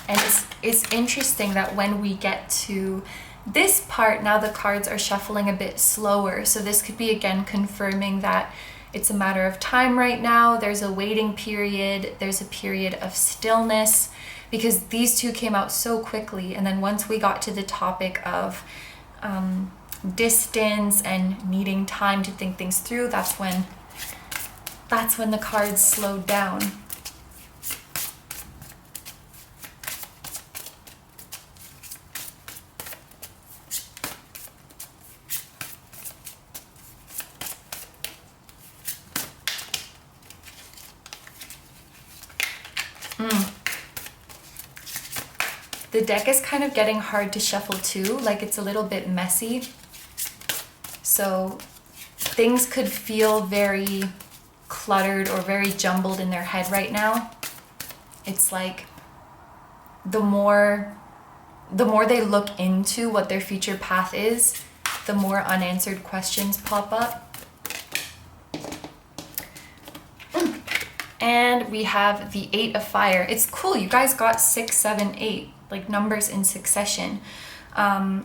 And it's interesting that when we get to this part, now the cards are shuffling a bit slower. So this could be, again, confirming that it's a matter of time right now. There's a waiting period. There's a period of stillness, because these two came out so quickly. And then once we got to the topic of distance and needing time to think things through, that's when the cards slowed down. The deck is kind of getting hard to shuffle too, like it's a little bit messy. So things could feel very cluttered or very jumbled in their head right now. It's like the more they look into what their future path is, the more unanswered questions pop up. And we have the 8 of Fire. It's cool, you guys got 6, 7, 8, like numbers in succession.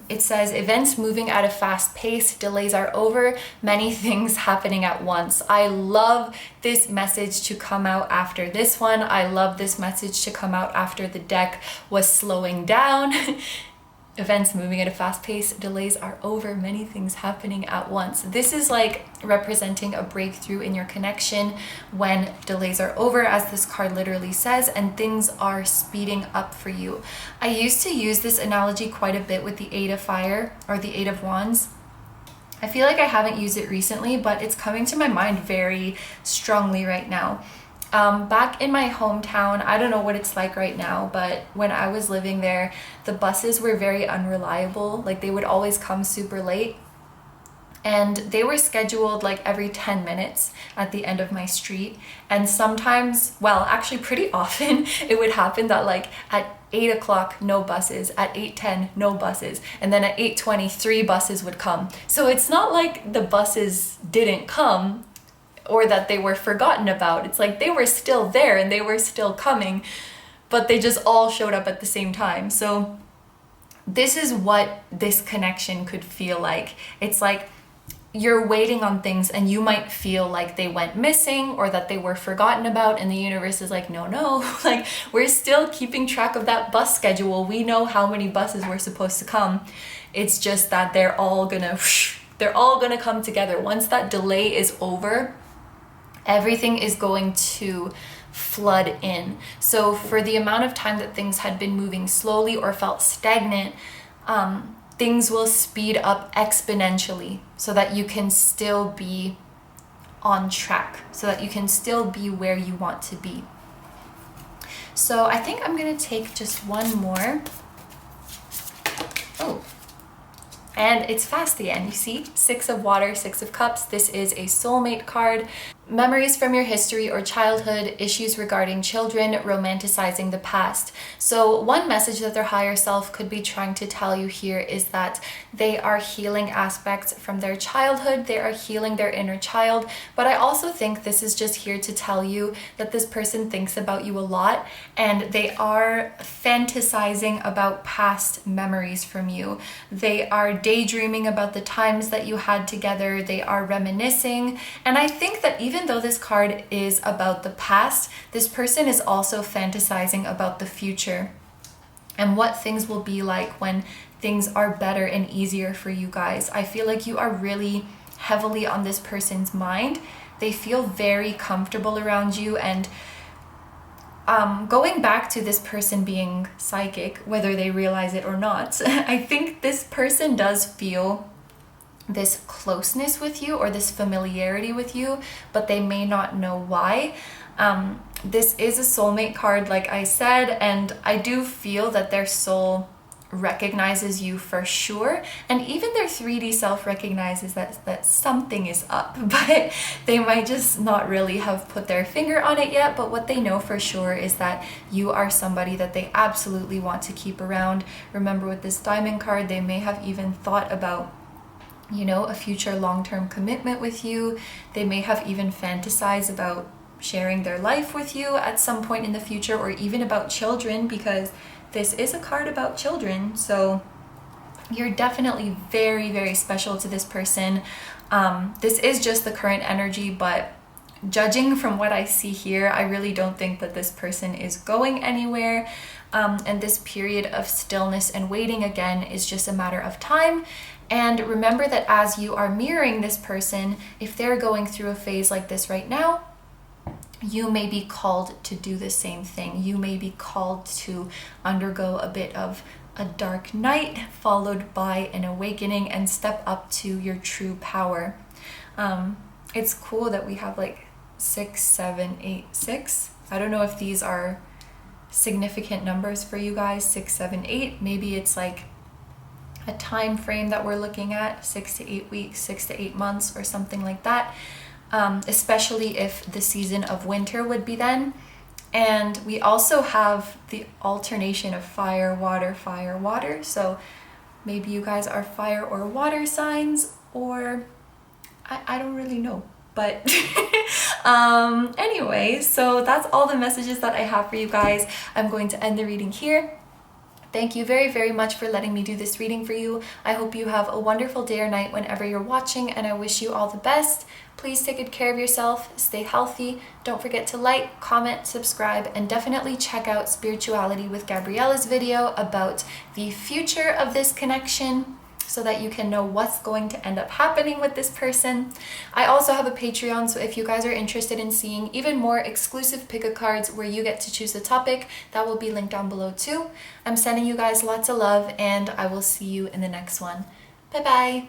It says events moving at a fast pace, delays are over, many things happening at once. I love this message to come out after this one. I love this message to come out after the deck was slowing down. Events moving at a fast pace, delays are over, many things happening at once. This is like representing a breakthrough in your connection when delays are over, as this card literally says, and things are speeding up for you. I used to use this analogy quite a bit with the 8 of Fire or the 8 of Wands. I feel like I haven't used it recently, but it's coming to my mind very strongly right now. Back in my hometown, I don't know what it's like right now, but when I was living there, the buses were very unreliable. Like they would always come super late, and they were scheduled like every 10 minutes at the end of my street. And sometimes, well, actually pretty often, it would happen that like at 8 o'clock, no buses, at 8:10, no buses, and then at 8:20, 3 buses would come. So it's not like the buses didn't come or that they were forgotten about. It's like they were still there and they were still coming, but they just all showed up at the same time. So this is what this connection could feel like. It's like you're waiting on things and you might feel like they went missing or that they were forgotten about, and the universe is like, no, like we're still keeping track of that bus schedule. We know how many buses were supposed to come. It's just that they're all gonna come together. Once that delay is over, everything is going to flood in. So for the amount of time that things had been moving slowly or felt stagnant, things will speed up exponentially so that you can still be on track, so that you can still be where you want to be. So I think I'm gonna take just one more. Oh, and it's fast again, you see? 6 of Water, 6 of Cups. This is a soulmate card. memories from your history or childhood, issues regarding children, romanticizing the past. So one message that their higher self could be trying to tell you here is that they are healing aspects from their childhood, they are healing their inner child, but I also think this is just here to tell you that this person thinks about you a lot and they are fantasizing about past memories from you. They are daydreaming about the times that you had together, they are reminiscing, and I think that even though this card is about the past, this person is also fantasizing about the future and what things will be like when things are better and easier for you guys. I feel like you are really heavily on this person's mind. They feel very comfortable around you, and going back to this person being psychic, whether they realize it or not, I think this person does feel this closeness with you or this familiarity with you, but they may not know why. This is a soulmate card, like I said, and I do feel that their soul recognizes you for sure, and even their 3D self recognizes that something is up, but they might just not really have put their finger on it yet. But what they know for sure is that you are somebody that they absolutely want to keep around. Remember, with this diamond card, they may have even thought about, you know, a future long-term commitment with you. They may have even fantasized about sharing their life with you at some point in the future, or even about children, because this is a card about children. So you're definitely very, very special to this person. This is just the current energy, but judging from what I see here, I really don't think that this person is going anywhere. And this period of stillness and waiting, again, is just a matter of time. And remember that as you are mirroring this person, if they're going through a phase like this right now, you may be called to do the same thing. You may be called to undergo a bit of a dark night followed by an awakening and step up to your true power. It's cool that we have like 6, 7, 8, 6. I don't know if these are significant numbers for you guys, 6, 7, 8. Maybe it's like a time frame that we're looking at, 6 to 8 weeks, 6 to 8 months, or something like that. Especially if the season of winter would be then. And we also have the alternation of fire, water, fire, water. So maybe you guys are fire or water signs, or I don't really know. But anyway, so that's all the messages that I have for you guys. I'm going to end the reading here. Thank you very, very much for letting me do this reading for you. I hope you have a wonderful day or night whenever you're watching, and I wish you all the best. Please take good care of yourself, stay healthy. Don't forget to like, comment, subscribe, and definitely check out Spirituality with Gabriella's video about the future of this connection, so that you can know what's going to end up happening with this person. I also have a Patreon, so if you guys are interested in seeing even more exclusive pick-a cards where you get to choose the topic, that will be linked down below too. I'm sending you guys lots of love, and I will see you in the next one. Bye-bye!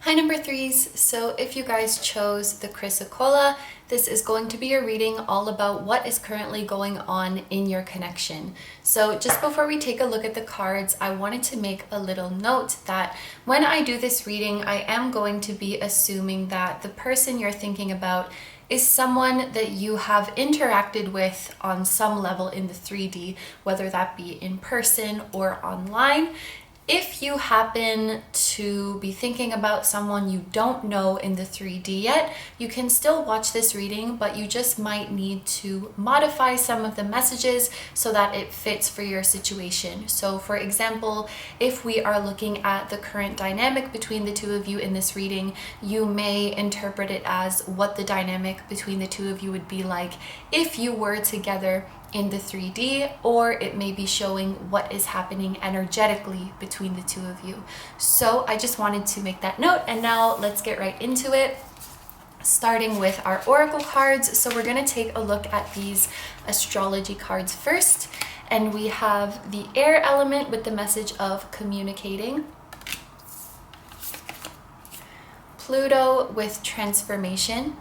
Hi number 3s, so if you guys chose the Chrysocolla, this is going to be a reading all about what is currently going on in your connection. So just before we take a look at the cards, I wanted to make a little note that when I do this reading, I am going to be assuming that the person you're thinking about is someone that you have interacted with on some level in the 3D, whether that be in person or online. If you happen to be thinking about someone you don't know in the 3D yet, you can still watch this reading, but you just might need to modify some of the messages so that it fits for your situation. So for example, if we are looking at the current dynamic between the two of you in this reading, you may interpret it as what the dynamic between the two of you would be like if you were together in the 3D, or it may be showing what is happening energetically between the two of you. So I just wanted to make that note, and now let's get right into it, starting with our oracle cards. So we're going to take a look at these astrology cards first, and we have the air element with the message of communicating, Pluto with transformation,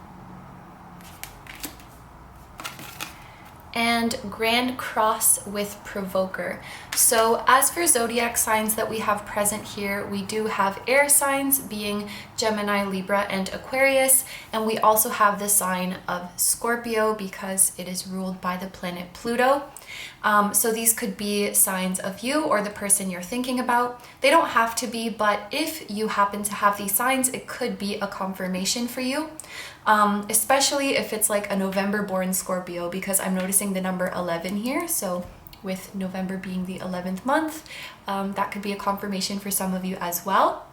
and Grand Cross with Provoker. So as for zodiac signs that we have present here, we do have air signs being Gemini, Libra, and Aquarius, and we also have the sign of Scorpio because it is ruled by the planet Pluto. So these could be signs of you or the person you're thinking about. They don't have to be, but if you happen to have these signs, it could be a confirmation for you, especially if it's like a November born Scorpio, because I'm noticing the number 11 here. So with November being the 11th month, that could be a confirmation for some of you as well.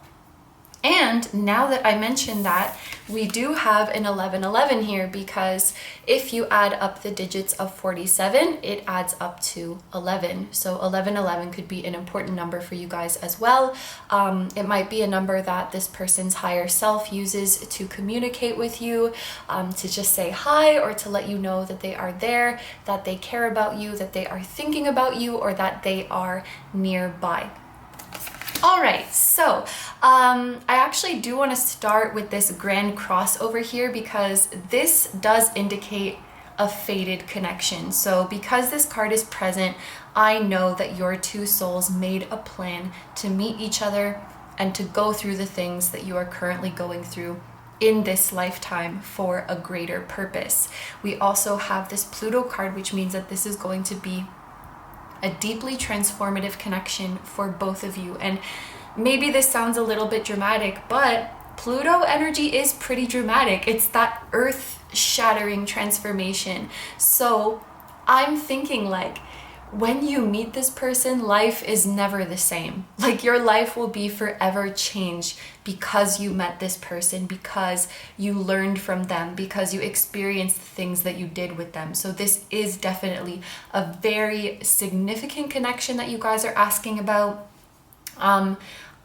And now that I mentioned that, we do have an 1111 here, because if you add up the digits of 47, it adds up to 11. So 1111 could be an important number for you guys as well. It might be a number that this person's higher self uses to communicate with you, to just say hi, or to let you know that they are there, that they care about you, that they are thinking about you, or that they are nearby. All right, so I actually do want to start with this Grand Cross over here, because this does indicate a fated connection. So because this card is present, I know that your two souls made a plan to meet each other and to go through the things that you are currently going through in this lifetime for a greater purpose. We also have this Pluto card, which means that this is going to be a deeply transformative connection for both of you. And maybe this sounds a little bit dramatic, but Pluto energy is pretty dramatic. It's that earth-shattering transformation. So I'm thinking, like, when you meet this person, life is never the same. Like, your life will be forever changed because you met this person, because you learned from them, because you experienced the things that you did with them. So this is definitely a very significant connection that you guys are asking about.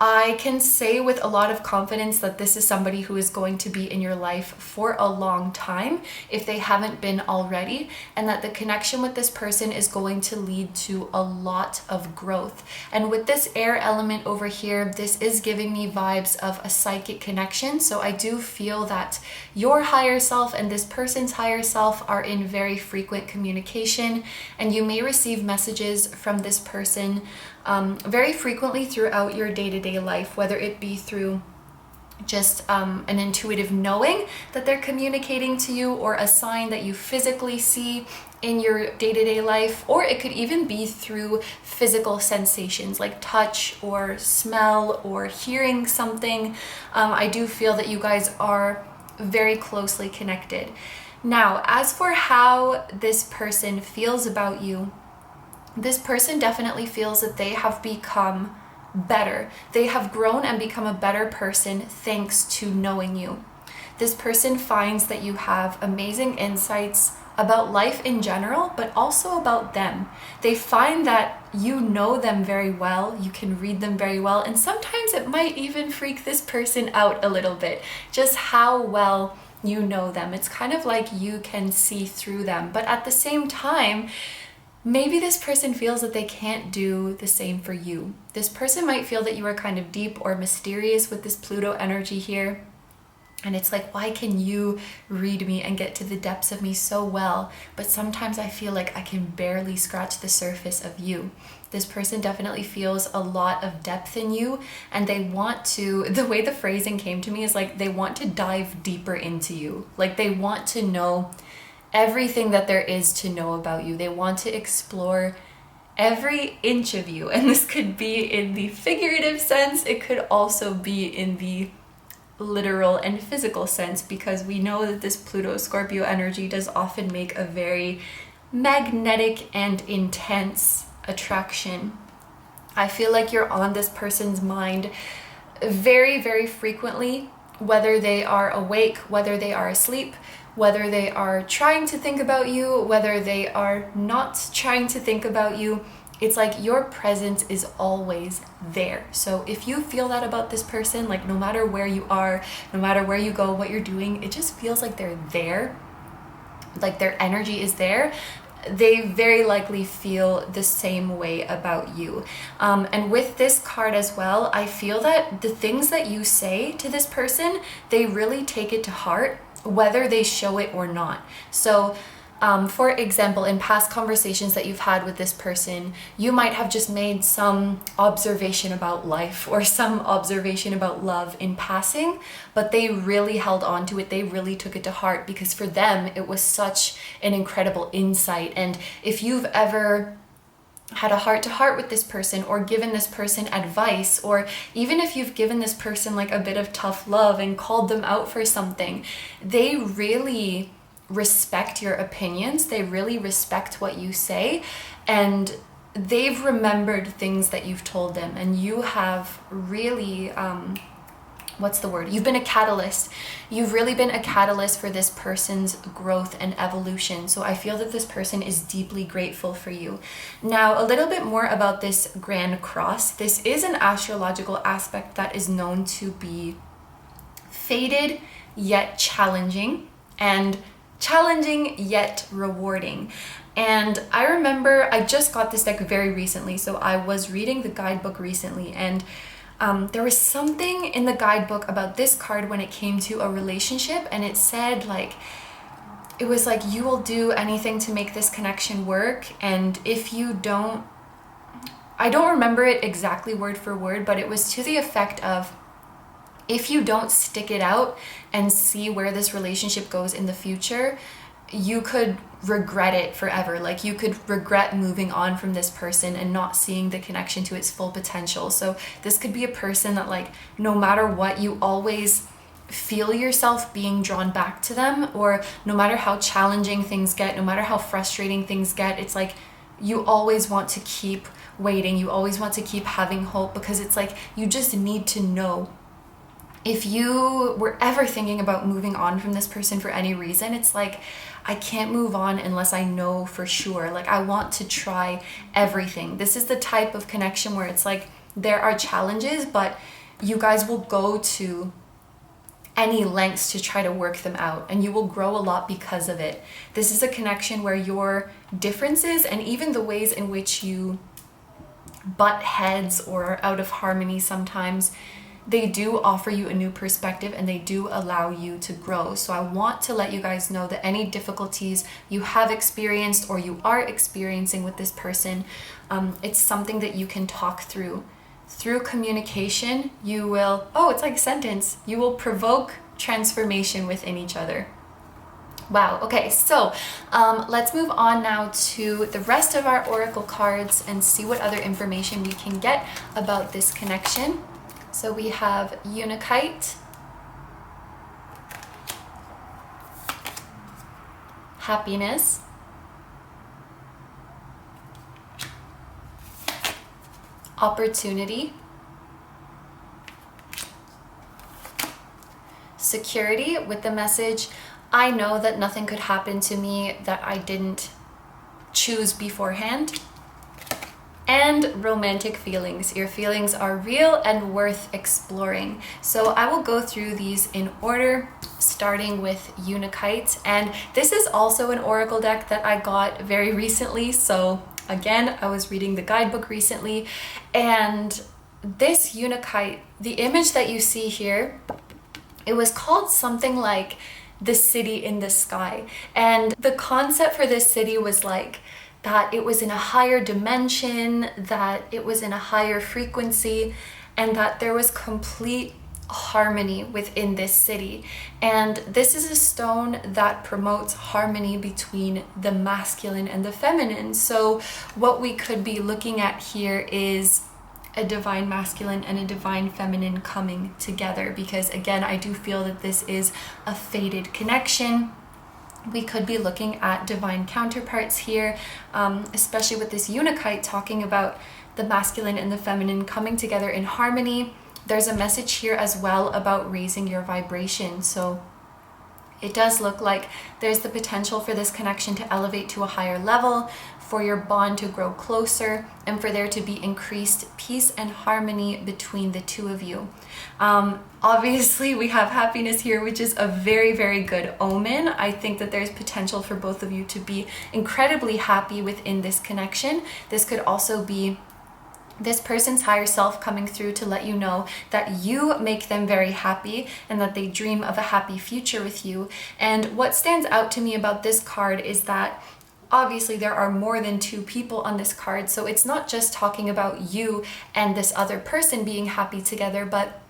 I can say with a lot of confidence that this is somebody who is going to be in your life for a long time if they haven't been already, and that the connection with this person is going to lead to a lot of growth. And with this air element over here, this is giving me vibes of a psychic connection. So I do feel that your higher self and this person's higher self are in very frequent communication, and you may receive messages from this person very frequently throughout your day-to-day life, whether it be through just an intuitive knowing that they're communicating to you, or a sign that you physically see in your day-to-day life, or it could even be through physical sensations like touch or smell or hearing something. I do feel that you guys are very closely connected. Now, as for how this person feels about you, this person definitely feels that they have become better. They have grown and become a better person thanks to knowing you. This person finds that you have amazing insights about life in general, but also about them. They find that you know them very well, you can read them very well, and sometimes it might even freak this person out a little bit, just how well you know them. It's kind of like you can see through them, but at the same time, maybe this person feels that they can't do the same for you. This person might feel that you are kind of deep or mysterious with this Pluto energy here. And it's like, why can you read me and get to the depths of me so well? But sometimes I feel like I can barely scratch the surface of you. This person definitely feels a lot of depth in you, and they want to, the way the phrasing came to me is like, they want to dive deeper into you. Like, they want to know everything that there is to know about you. They want to explore every inch of you, and this could be in the figurative sense, it could also be in the literal and physical sense, because we know that this Pluto Scorpio energy does often make a very magnetic and intense attraction. I feel like you're on this person's mind very, very frequently, whether they are awake, whether they are asleep, whether they are trying to think about you, whether they are not trying to think about you. It's like your presence is always there. So if you feel that about this person, like no matter where you are, no matter where you go, what you're doing, it just feels like they're there, like their energy is there. They very likely feel the same way about you. And with this card as well, I feel that the things that you say to this person, they really take it to heart, whether they show it or not. So For example, in past conversations that you've had with this person, you might have just made some observation about life or some observation about love in passing, but they really held on to it. They really took it to heart because for them, it was such an incredible insight. And if you've ever had a heart-to-heart with this person or given this person advice, or even if you've given this person like a bit of tough love and called them out for something, they really respect your opinions. They really respect what you say, and they've remembered things that you've told them, and you have really what's the word? You've been a catalyst. You've really been a catalyst for this person's growth and evolution. So I feel that this person is deeply grateful for you. Now, a little bit more about this Grand Cross. This is an astrological aspect that is known to be fated yet challenging, and challenging yet rewarding. And I remember I just got this deck very recently, so I was reading the guidebook recently, and there was something in the guidebook about this card when it came to a relationship, and it said like, it was like, you will do anything to make this connection work, and if you don't, I don't remember it exactly word for word, but it was to the effect of, if you don't stick it out and see where this relationship goes in the future, you could regret it forever. Like you could regret moving on from this person and not seeing the connection to its full potential. So this could be a person that like, no matter what, you always feel yourself being drawn back to them, or no matter how challenging things get, no matter how frustrating things get, it's like you always want to keep waiting. You always want to keep having hope, because it's like, you just need to know. If you were ever thinking about moving on from this person for any reason, it's like, I can't move on unless I know for sure. Like, I want to try everything. This is the type of connection where it's like, there are challenges, but you guys will go to any lengths to try to work them out, and you will grow a lot because of it. This is a connection where your differences and even the ways in which you butt heads or are out of harmony sometimes, they do offer you a new perspective, and they do allow you to grow. So I want to let you guys know that any difficulties you have experienced or you are experiencing with this person, it's something that you can talk through. Through communication, you will, oh, it's like a sentence, you will provoke transformation within each other. Wow, okay, so let's move on now to the rest of our oracle cards and see what other information we can get about this connection. So we have Untitled, Happiness, Opportunity, Security, with the message, I know that nothing could happen to me that I didn't choose beforehand. And Romantic Feelings. Your feelings are real and worth exploring. So I will go through these in order, starting with Untitled. And this is also an oracle deck that I got very recently. So again, I was reading the guidebook recently, and this Untitled, the image that you see here, it was called something like the city in the sky. And the concept for this city was like, that it was in a higher dimension, that it was in a higher frequency, and that there was complete harmony within this city. And this is a stone that promotes harmony between the masculine and the feminine. So what we could be looking at here is a divine masculine and a divine feminine coming together, because again, I do feel that this is a fated connection. We could be looking at divine counterparts here, especially with this Untitled talking about the masculine and the feminine coming together in harmony. There's a message here as well about raising your vibration. So it does look like there's the potential for this connection to elevate to a higher level, for your bond to grow closer, and for there to be increased peace and harmony between the two of you. Obviously, we have happiness here, which is a very, very good omen. I think that there's potential for both of you to be incredibly happy within this connection. This could also be this person's higher self coming through to let you know that you make them very happy and that they dream of a happy future with you. And what stands out to me about this card is that obviously there are more than two people on this card, so it's not just talking about you and this other person being happy together, but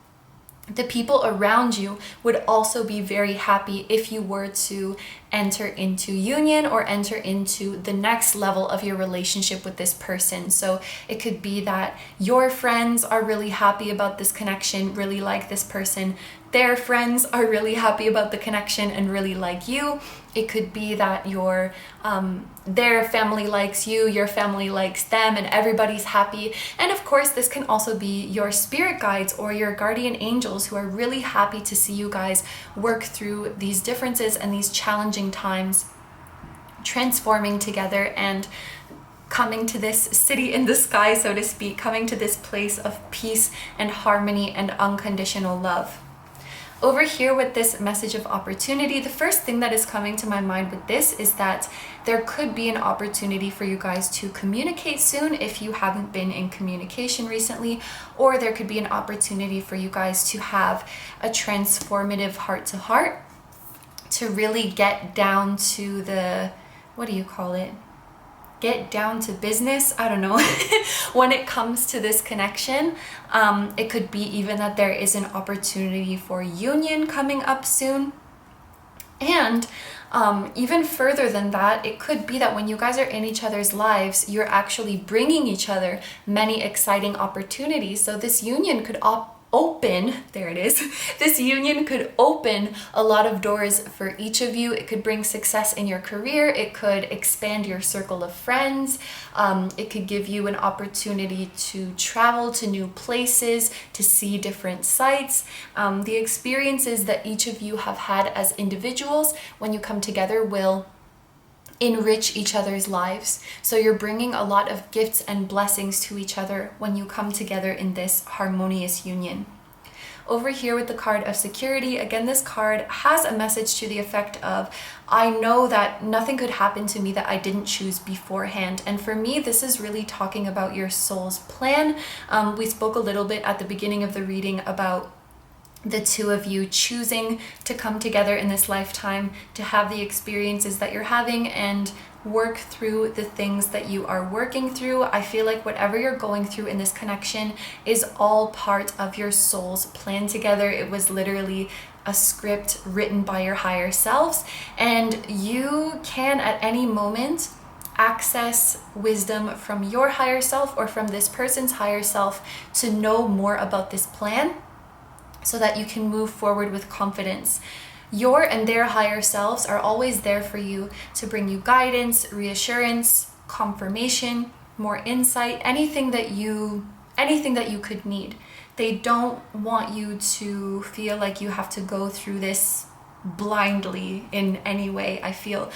the people around you would also be very happy if you were to enter into union or enter into the next level of your relationship with this person. So it could be that your friends are really happy about this connection, really like this person. Their friends are really happy about the connection and really like you. It could be that their family likes you, your family likes them, and everybody's happy. And of course, this can also be your spirit guides or your guardian angels who are really happy to see you guys work through these differences and these challenging times, transforming together and coming to this city in the sky, so to speak, coming to this place of peace and harmony and unconditional love. Over here with this message of opportunity, the first thing that is coming to my mind with this is that there could be an opportunity for you guys to communicate soon if you haven't been in communication recently, or there could be an opportunity for you guys to have a transformative heart-to-heart to really get down to the, what do you call it? Get down to business, I don't know, when it comes to this connection. It could be even that there is an opportunity for union coming up soon. And even further than that, it could be that when you guys are in each other's lives, you're actually bringing each other many exciting opportunities. So this union could open, there it is, this union could open a lot of doors for each of you. It could bring success in your career. It could expand your circle of friends. It could give you an opportunity to travel to new places, to see different sights. The experiences that each of you have had as individuals when you come together will enrich each other's lives. So you're bringing a lot of gifts and blessings to each other when you come together in this harmonious union. Over here with the card of security, again, this card has a message to the effect of, I know that nothing could happen to me that I didn't choose beforehand. And for me, this is really talking about your soul's plan. We spoke a little bit at the beginning of the reading about the two of you choosing to come together in this lifetime to have the experiences that you're having and work through the things that you are working through. I feel like whatever you're going through in this connection is all part of your soul's plan together. It was literally a script written by your higher selves, and you can at any moment access wisdom from your higher self or from this person's higher self to know more about this plan, so that you can move forward with confidence. Your and their higher selves are always there for you to bring you guidance, reassurance, confirmation, more insight, anything that you could need. They don't want you to feel like you have to go through this blindly in any way, I feel.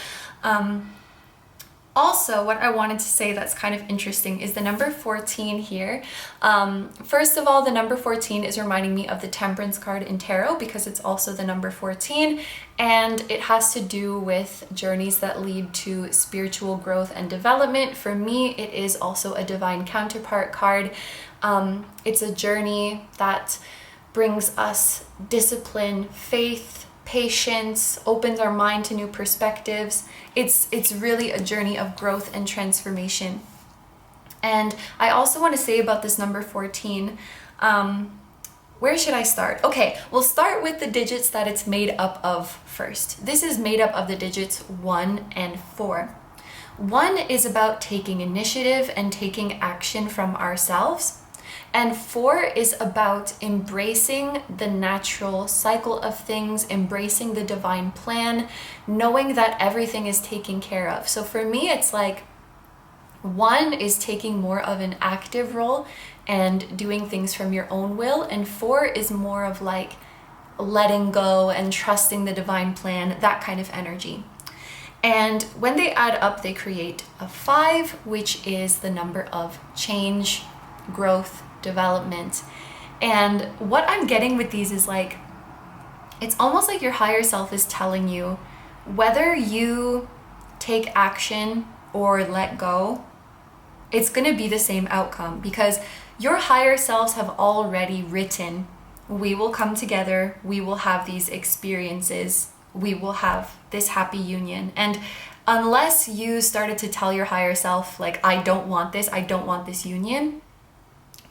Also, what I wanted to say that's kind of interesting is the number 14 here. First of all, the number 14 is reminding me of the Temperance card in Tarot because it's also the number 14, and it has to do with journeys that lead to spiritual growth and development. For me, it is also a divine counterpart card. It's a journey that brings us discipline, faith, patience, opens our mind to new perspectives. It's really a journey of growth and transformation. And I also want to say about this number 14, where should I start? Okay, we'll start with the digits that it's made up of first. This is made up of the digits 1 and 4. 1 is about taking initiative and taking action from ourselves. And 4 is about embracing the natural cycle of things, embracing the divine plan, knowing that everything is taken care of. So for me, it's like 1 is taking more of an active role and doing things from your own will, and 4 is more of like letting go and trusting the divine plan, that kind of energy. And when they add up, they create a 5, which is the number of change, growth, development. And what I'm getting with these is like, it's almost like your higher self is telling you whether you take action or let go, it's going to be the same outcome, because your higher selves have already written, we will come together, we will have these experiences, we will have this happy union. And unless you started to tell your higher self, like, I don't want this union,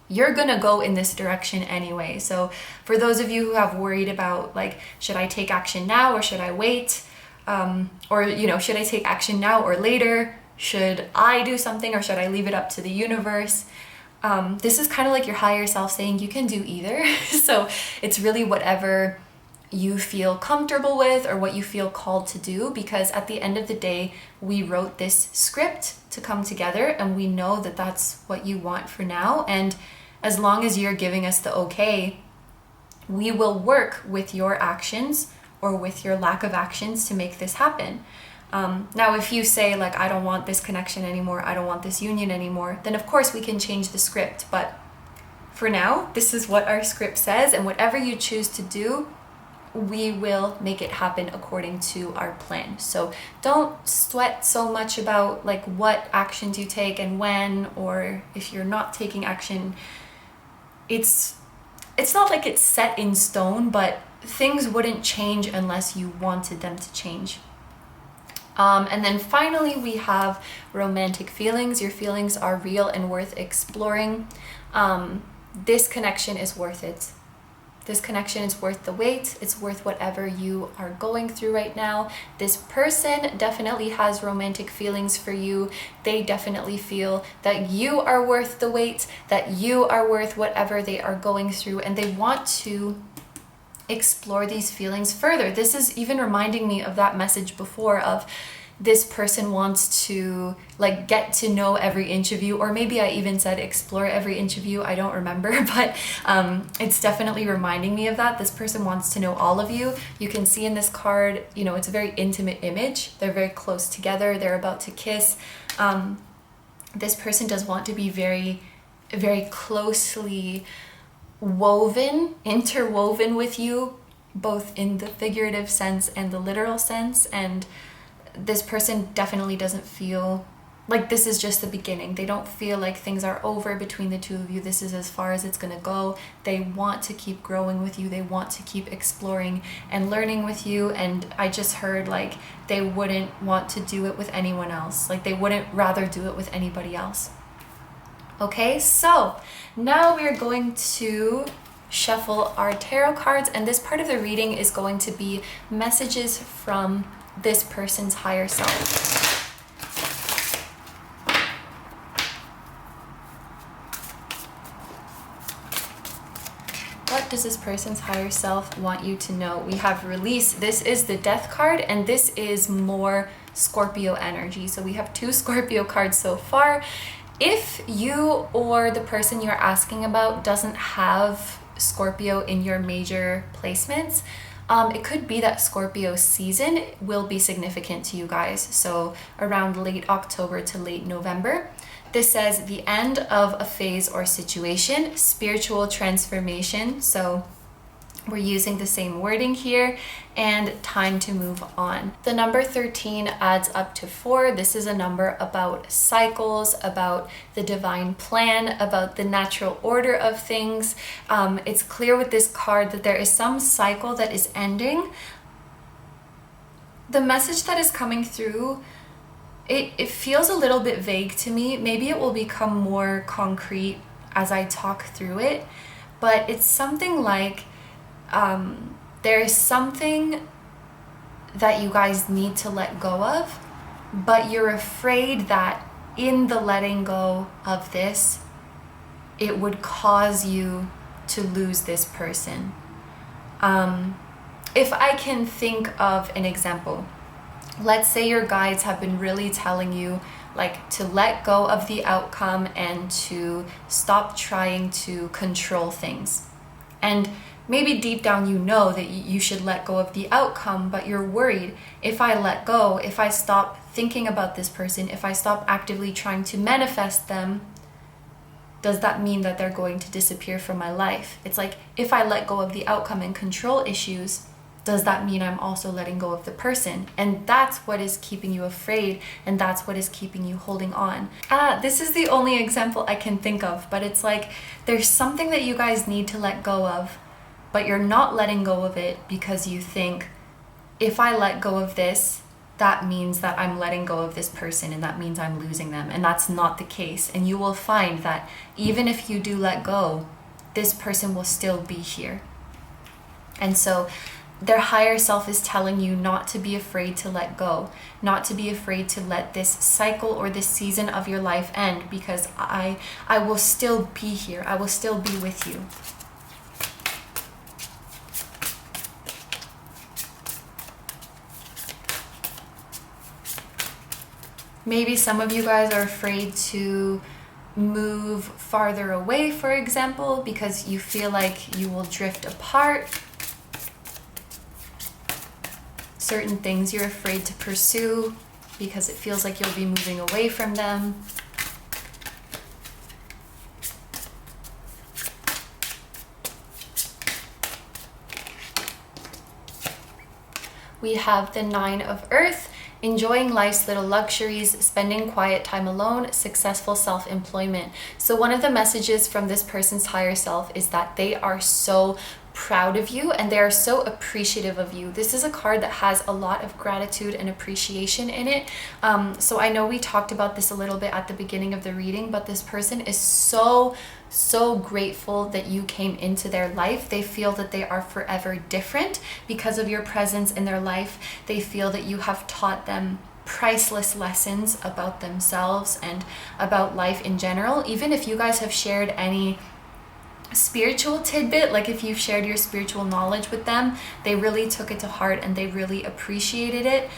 you're gonna go in this direction anyway. So for those of you who have worried about, like, should I take action now or should I wait? Or, you know, should I take action now or later? Should I do something or should I leave it up to the universe? This is kind of like your higher self saying you can do either. So it's really whatever you feel comfortable with or what you feel called to do, because at the end of the day, we wrote this script to come together and we know that that's what you want for now. And as long as you're giving us the okay, we will work with your actions or with your lack of actions to make this happen. Now, if you say, like, I don't want this connection anymore, I don't want this union anymore, then of course we can change the script. But for now, this is what our script says, and whatever you choose to do, we will make it happen according to our plan. So don't sweat so much about, like, what actions you take and when, or if you're not taking action. It's not like it's set in stone, but things wouldn't change unless you wanted them to change. And then finally, we have romantic feelings. Your feelings are real and worth exploring. This connection is worth it. This connection is worth the wait. It's worth whatever you are going through right now. This person definitely has romantic feelings for you. They definitely feel that you are worth the wait, that you are worth whatever they are going through, and they want to explore these feelings further. This is even reminding me of that message before of this person wants to, like, get to know every inch of you, or maybe I even said explore every inch of you, I don't remember, but it's definitely reminding me of that. This person wants to know all of you. You can see in this card, you know, it's a very intimate image. They're very close together, they're about to kiss. This person does want to be very, very closely interwoven with you, both in the figurative sense and the literal sense. And this person definitely doesn't feel like this is just the beginning. They don't feel like things are over between the two of you. This is as far as it's gonna go. They want to keep growing with you. They want to keep exploring and learning with you. And I just heard, like, they wouldn't want to do it with anyone else. Like, they wouldn't rather do it with anybody else. Okay, so now we're going to shuffle our tarot cards, and this part of the reading is going to be messages from this person's higher self. What does this person's higher self want you to know? We have release. This is the death card, and this is more Scorpio energy. So we have 2 Scorpio cards so far. If you or the person you're asking about doesn't have Scorpio in your major placements, it could be that Scorpio season will be significant to you guys. So around late October to late November. This says the end of a phase or situation, spiritual transformation. So we're using the same wording here, and time to move on. The number 13 adds up to 4. This is a number about cycles, about the divine plan, about the natural order of things. It's clear with this card that there is some cycle that is ending. The message that is coming through, it feels a little bit vague to me. Maybe it will become more concrete as I talk through it, but it's something like there is something that you guys need to let go of, but you're afraid that in the letting go of this, it would cause you to lose this person. If I can think of an example, let's say your guides have been really telling you, like, to let go of the outcome and to stop trying to control things. And maybe deep down you know that you should let go of the outcome, but you're worried, if I let go, if I stop thinking about this person, if I stop actively trying to manifest them, does that mean that they're going to disappear from my life? It's like, if I let go of the outcome and control issues, does that mean I'm also letting go of the person? And that's what is keeping you afraid, and that's what is keeping you holding on. This is the only example I can think of, but it's like there's something that you guys need to let go of, but you're not letting go of it because you think, if I let go of this, that means that I'm letting go of this person, and that means I'm losing them. And that's not the case. And you will find that even if you do let go, this person will still be here. And so their higher self is telling you not to be afraid to let go, not to be afraid to let this cycle or this season of your life end, because I will still be here. I will still be with you. Maybe some of you guys are afraid to move farther away, for example, because you feel like you will drift apart. Certain things you're afraid to pursue because it feels like you'll be moving away from them. We have the 9 of Earth, enjoying life's little luxuries, spending quiet time alone, successful self-employment. So one of the messages from this person's higher self is that they are so proud of you and they are so appreciative of you. This is a card that has a lot of gratitude and appreciation in it. So I know we talked about this a little bit at the beginning of the reading, but this person is so grateful that you came into their life. They feel that they are forever different because of your presence in their life. They feel that you have taught them priceless lessons about themselves and about life in general. Even if you guys have shared any spiritual tidbit, like if you've shared your spiritual knowledge with them, they really took it to heart and they really appreciated it.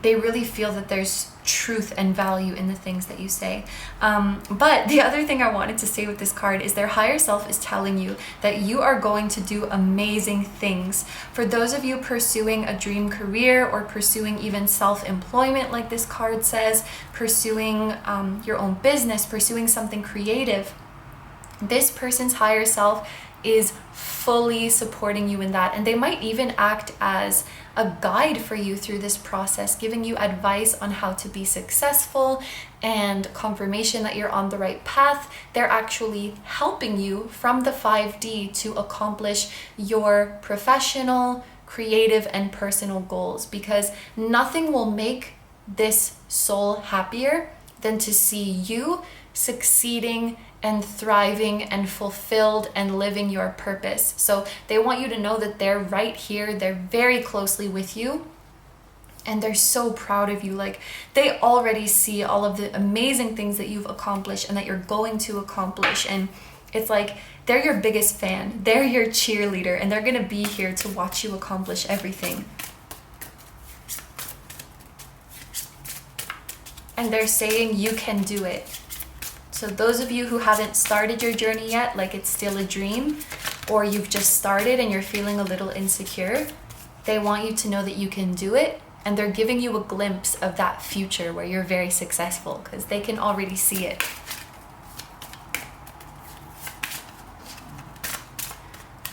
They really feel that there's truth and value in the things that you say. But the other thing I wanted to say with this card is their higher self is telling you that you are going to do amazing things. For those of you pursuing a dream career or pursuing even self-employment, like this card says, pursuing your own business, pursuing something creative, this person's higher self is fully supporting you in that, and they might even act as a guide for you through this process, giving you advice on how to be successful and confirmation that you're on the right path. They're actually helping you from the 5D to accomplish your professional, creative, and personal goals, because nothing will make this soul happier than to see you succeeding and thriving and fulfilled and living your purpose. So they want you to know that they're right here, they're very closely with you, and they're so proud of you. Like, they already see all of the amazing things that you've accomplished and that you're going to accomplish, and it's like they're your biggest fan, they're your cheerleader, and they're gonna be here to watch you accomplish everything. And they're saying you can do it. So those of you who haven't started your journey yet, like it's still a dream, or you've just started and you're feeling a little insecure, they want you to know that you can do it, and they're giving you a glimpse of that future where you're very successful, because they can already see it.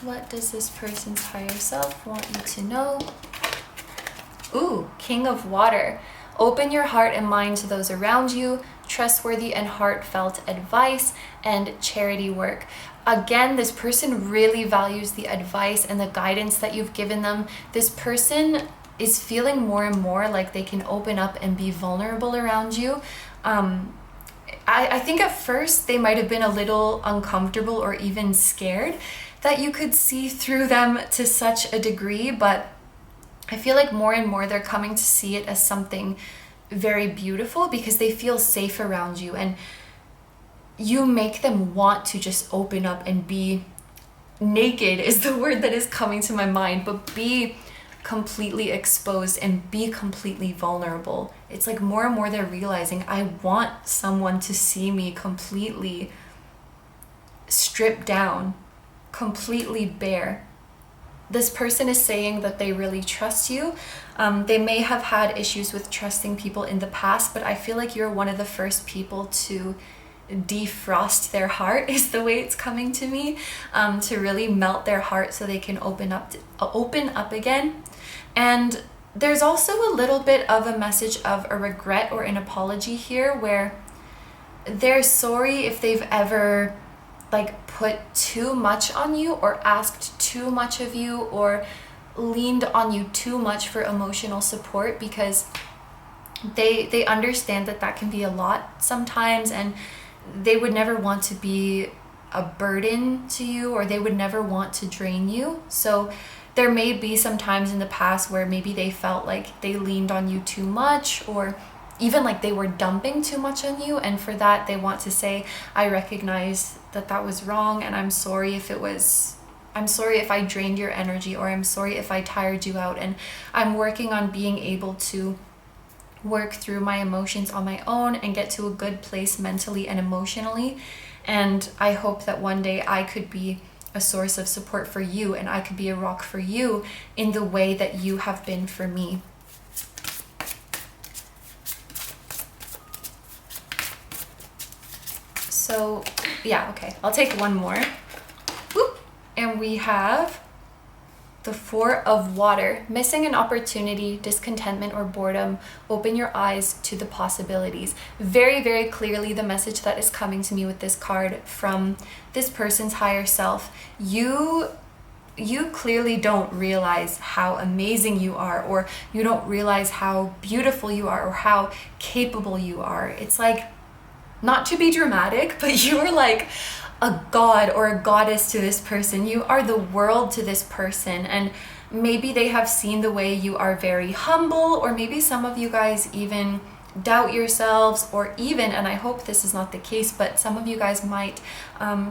What does this person's higher self want you to know? Ooh, King of Water. Open your heart and mind to those around you, trustworthy and heartfelt advice, and charity work. Again, this person really values the advice and the guidance that you've given them. This person is feeling more and more like they can open up and be vulnerable around you. I think at first they might have been a little uncomfortable or even scared that you could see through them to such a degree, but I feel like more and more they're coming to see it as something very beautiful, because they feel safe around you, and you make them want to just open up and be naked is the word that is coming to my mind, but be completely exposed and be completely vulnerable. It's like more and more they're realizing, I want someone to see me completely stripped down, completely bare. This person is saying that they really trust you. They may have had issues with trusting people in the past, but I feel like you're one of the first people to defrost their heart is the way it's coming to me, to really melt their heart so they can open up again. And there's also a little bit of a message of a regret or an apology here, where they're sorry if they've ever like put too much on you or asked too much of you or leaned on you too much for emotional support, because they understand that that can be a lot sometimes, and they would never want to be a burden to you, or they would never want to drain you. So there may be some times in the past where maybe they felt like they leaned on you too much, or even like they were dumping too much on you, and for that they want to say, I recognize that that was wrong, and I'm sorry if I drained your energy, or I'm sorry if I tired you out, and I'm working on being able to work through my emotions on my own and get to a good place mentally and emotionally. And I hope that one day I could be a source of support for you, and I could be a rock for you in the way that you have been for me. So yeah, okay, I'll take one more. Whoop. And we have the Four of Water. Missing an opportunity, discontentment, or boredom. Open your eyes to the possibilities. Very, very clearly the message that is coming to me with this card from this person's higher self. You clearly don't realize how amazing you are, or you don't realize how beautiful you are, or how capable you are. It's like, not to be dramatic, but you are like a god or a goddess to this person. You are the world to this person, and maybe they have seen the way you are very humble, or maybe some of you guys even doubt yourselves, or even, and I hope this is not the case, but some of you guys might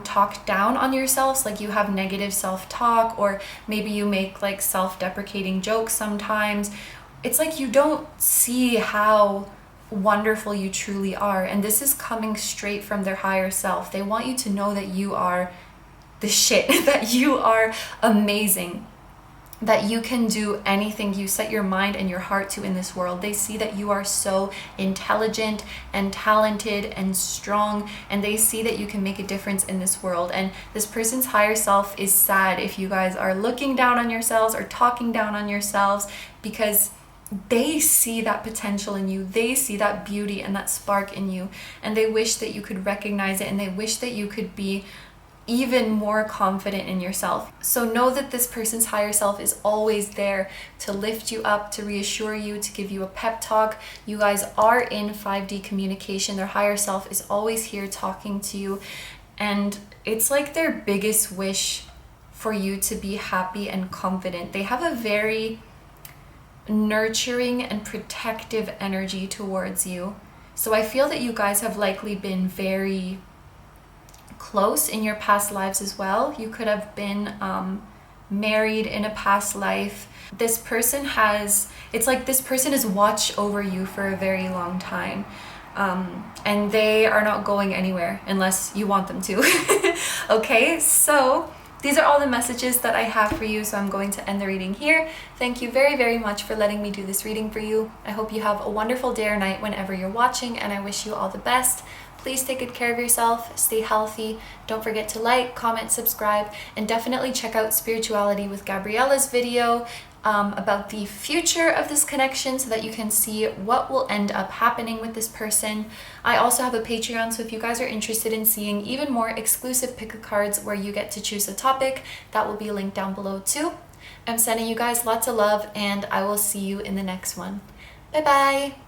talk down on yourselves, like you have negative self-talk, or maybe you make like self-deprecating jokes sometimes. It's like you don't see how wonderful you truly are, and this is coming straight from their higher self. They want you to know that you are the shit, that you are amazing, that you can do anything you set your mind and your heart to in this world. They see that you are so intelligent and talented and strong, and they see that you can make a difference in this world. And this person's higher self is sad if you guys are looking down on yourselves or talking down on yourselves, because they see that potential in you. They see that beauty and that spark in you, and they wish that you could recognize it, and they wish that you could be even more confident in yourself. So know that this person's higher self is always there to lift you up, to reassure you, to give you a pep talk. You guys are in 5D communication. Their higher self is always here talking to you, and it's like their biggest wish for you to be happy and confident. They have a very nurturing and protective energy towards you. So I feel that you guys have likely been very close in your past lives as well. You could have been married in a past life. This person has, it's like this person has watched over you for a very long time, and they are not going anywhere unless you want them to. Okay, so these are all the messages that I have for you, so I'm going to end the reading here. Thank you very, very much for letting me do this reading for you. I hope you have a wonderful day or night whenever you're watching, and I wish you all the best. Please take good care of yourself, stay healthy. Don't forget to like, comment, subscribe, and definitely check out Spirituality with Gabriella's video about the future of this connection, so that you can see what will end up happening with this person. I also have a Patreon, so if you guys are interested in seeing even more exclusive pick a cards where you get to choose a topic, that will be linked down below too. I'm sending you guys lots of love, and I will see you in the next one. Bye bye!